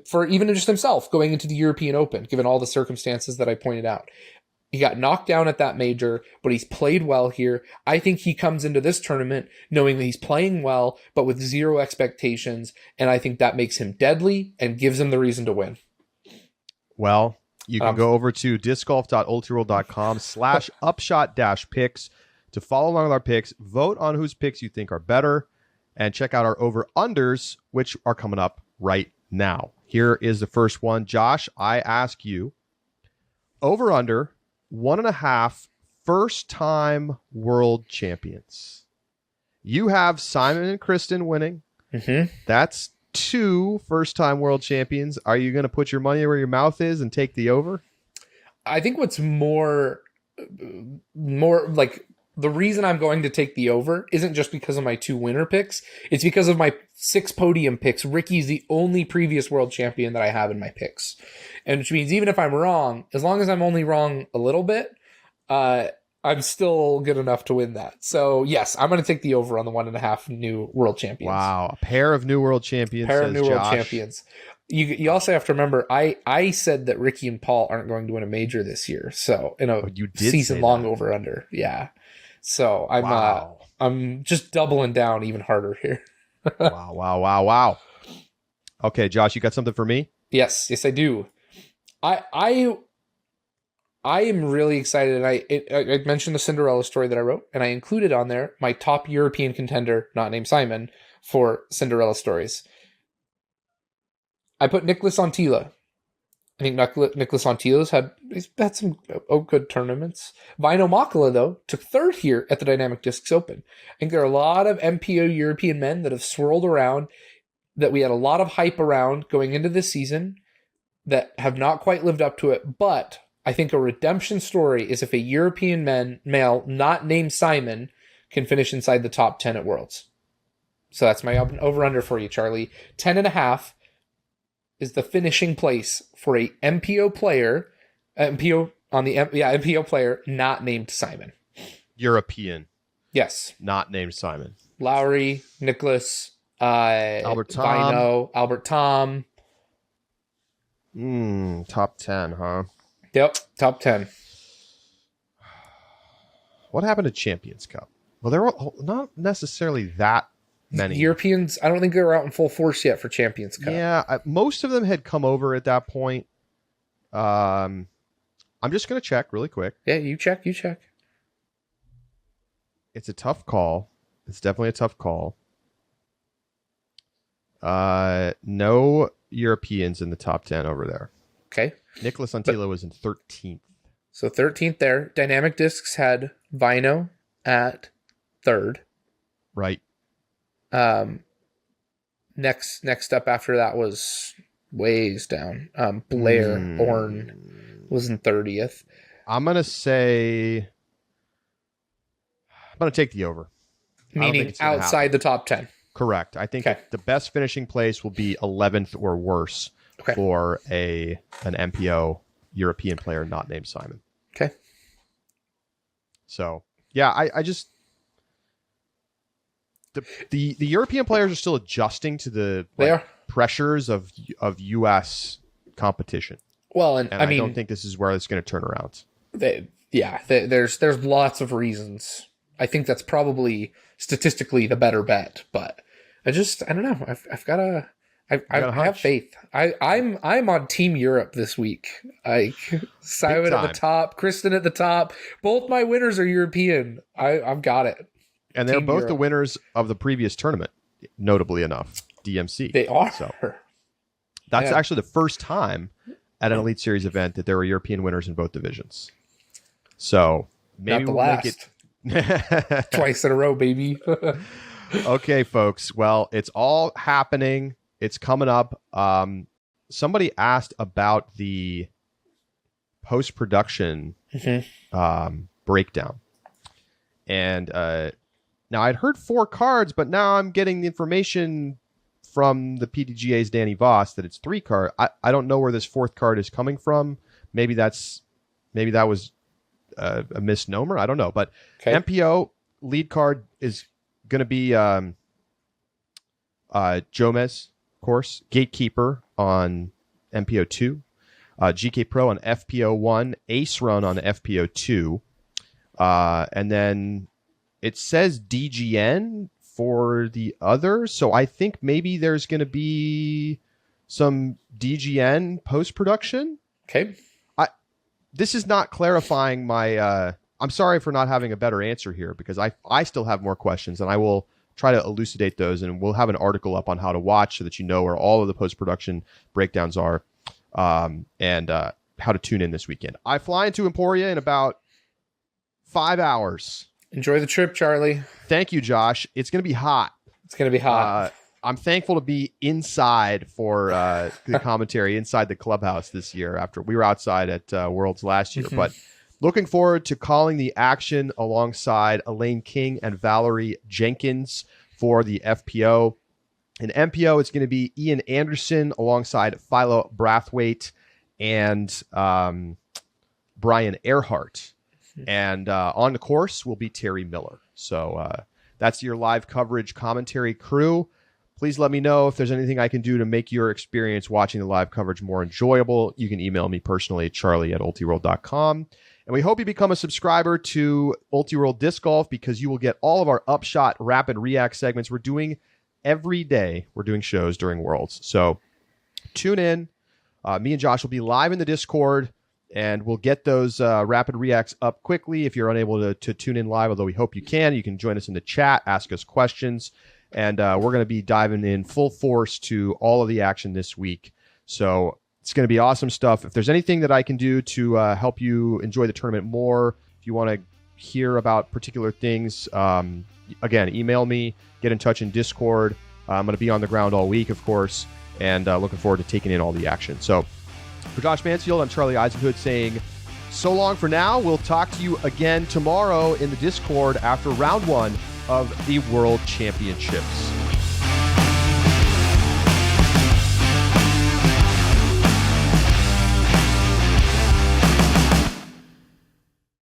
for even just himself going into the European Open, given all the circumstances that I pointed out. He got knocked down at that major, but he's played well here. I think he comes into this tournament knowing that he's playing well, but with zero expectations. And I think that makes him deadly and gives him the reason to win. Well, you can go over to discgolf.ultiworld.com/upshot-picks to follow along with our picks, vote on whose picks you think are better, and check out our over-unders, which are coming up right now. Here is the first one. Josh, I ask you, over-under 1.5 first-time world champions. You have Simon and Kristen winning. Mm-hmm. That's 2 first-time world champions. Are you going to put your money where your mouth is and take the over? I think what's more like the reason I'm going to take the over isn't just because of my 2 winner picks. It's because of my 6 podium picks. Ricky's the only previous world champion that I have in my picks. And which means even if I'm wrong, as long as I'm only wrong a little bit, I'm still good enough to win that. So yes, I'm going to take the over on the 1.5 new world champions. Wow. A pair of new world champions. World champions. You also have to remember, I said that Ricky and Paul aren't going to win a major this year. So in a season long over under. Yeah. So I'm just doubling down even harder here. Wow. Okay, Josh, you got something for me? Yes, I do. I am really excited. I mentioned the Cinderella story that I wrote, and I included on there my top European contender, not named Simon, for Cinderella stories. I put Nicholas Antila. I think Nicholas Antila's had some good tournaments. Vino Makala, though, took 3rd here at the Dynamic Discs Open. I think there are a lot of MPO European men that have swirled around, that we had a lot of hype around going into this season, that have not quite lived up to it. But I think a redemption story is if a European male not named Simon can finish inside the top 10 at Worlds. So that's my over-under for you, Charlie. 10.5 is the finishing place for a MPO player, MPO player not named Simon. European. Yes. Not named Simon. Lowry, Nicholas, Albert Tom. Vino, Albert Tom. Top 10, huh? Yep, top 10. What happened to Champions Cup? Well, there were not necessarily that many. Europeans, I don't think they're out in full force yet for Champions Cup. Yeah, most of them had come over at that point. I'm just going to check really quick. Yeah, you check. It's a tough call. It's definitely a tough call. No Europeans in the top 10 over there. Okay. Nicholas Antila was in 13th. So 13th there. Dynamic Discs had Vino at 3rd. Right. Next up after that was ways down. Blair Orn was in 30th. I'm going to take the over. Meaning outside the top 10. Correct. I think the best finishing place will be 11th or worse for an MPO European player not named Simon. Okay. So, yeah, I just... The European players are still adjusting to the pressures of U.S. competition. Well, and I mean, don't think this is where it's going to turn around. There's lots of reasons. I think that's probably statistically the better bet, but I don't know. I have faith. I'm on Team Europe this week. Simon at the top, Kristen at the top. Both my winners are European. I've got it. And they're both the winners of the previous tournament, notably enough, DMC. They are. So that's actually the first time at an Elite Series event that there were European winners in both divisions. So maybe Not the we'll last. make it Twice in a row, baby. Okay, folks. Well, it's all happening. It's coming up. Somebody asked about the post-production breakdown. And now I'd heard 4 cards, but now I'm getting the information from the PDGA's Danny Voss that it's 3 card. I don't know where this 4th card is coming from. Maybe that was a misnomer. I don't know. But MPO lead card is going to be Jomez, of course, Gatekeeper on MPO 2, GK Pro on FPO 1, Ace Run on FPO 2, and then it says DGN for the others. So I think maybe there's going to be some DGN post-production. Okay. This is not clarifying my... I'm sorry for not having a better answer here, because I still have more questions, and I will try to elucidate those, and we'll have an article up on how to watch so that you know where all of the post-production breakdowns are, and how to tune in this weekend. I fly into Emporia in about 5 hours. Enjoy the trip, Charlie. Thank you, Josh. It's going to be hot. It's going to be hot. I'm thankful to be inside for the commentary inside the clubhouse this year after we were outside at Worlds last year. But looking forward to calling the action alongside Elaine King and Valerie Jenkins for the FPO. In MPO, it's going to be Ian Anderson alongside Philo Brathwaite and Brian Earhart. And on the course will be Terry Miller. So that's your live coverage commentary crew. Please let me know if there's anything I can do to make your experience watching the live coverage more enjoyable. You can email me personally at charlie@ultiworld.com. And we hope you become a subscriber to Ultiworld Disc Golf, because you will get all of our Upshot Rapid React segments. We're doing every day. We're doing shows during Worlds. So tune in. Me and Josh will be live in the Discord, and we'll get those Rapid Reacts up quickly. If you're unable to tune in live, although we hope you can join us in the chat, ask us questions. And we're going to be diving in full force to all of the action this week. So it's going to be awesome stuff. If there's anything that I can do to help you enjoy the tournament more, if you want to hear about particular things, again, email me, get in touch in Discord. I'm going to be on the ground all week, of course, and looking forward to taking in all the action. So for Josh Mansfield, I'm Charlie Eisenhood saying so long for now. We'll talk to you again tomorrow in the Discord after round 1 of the World Championships.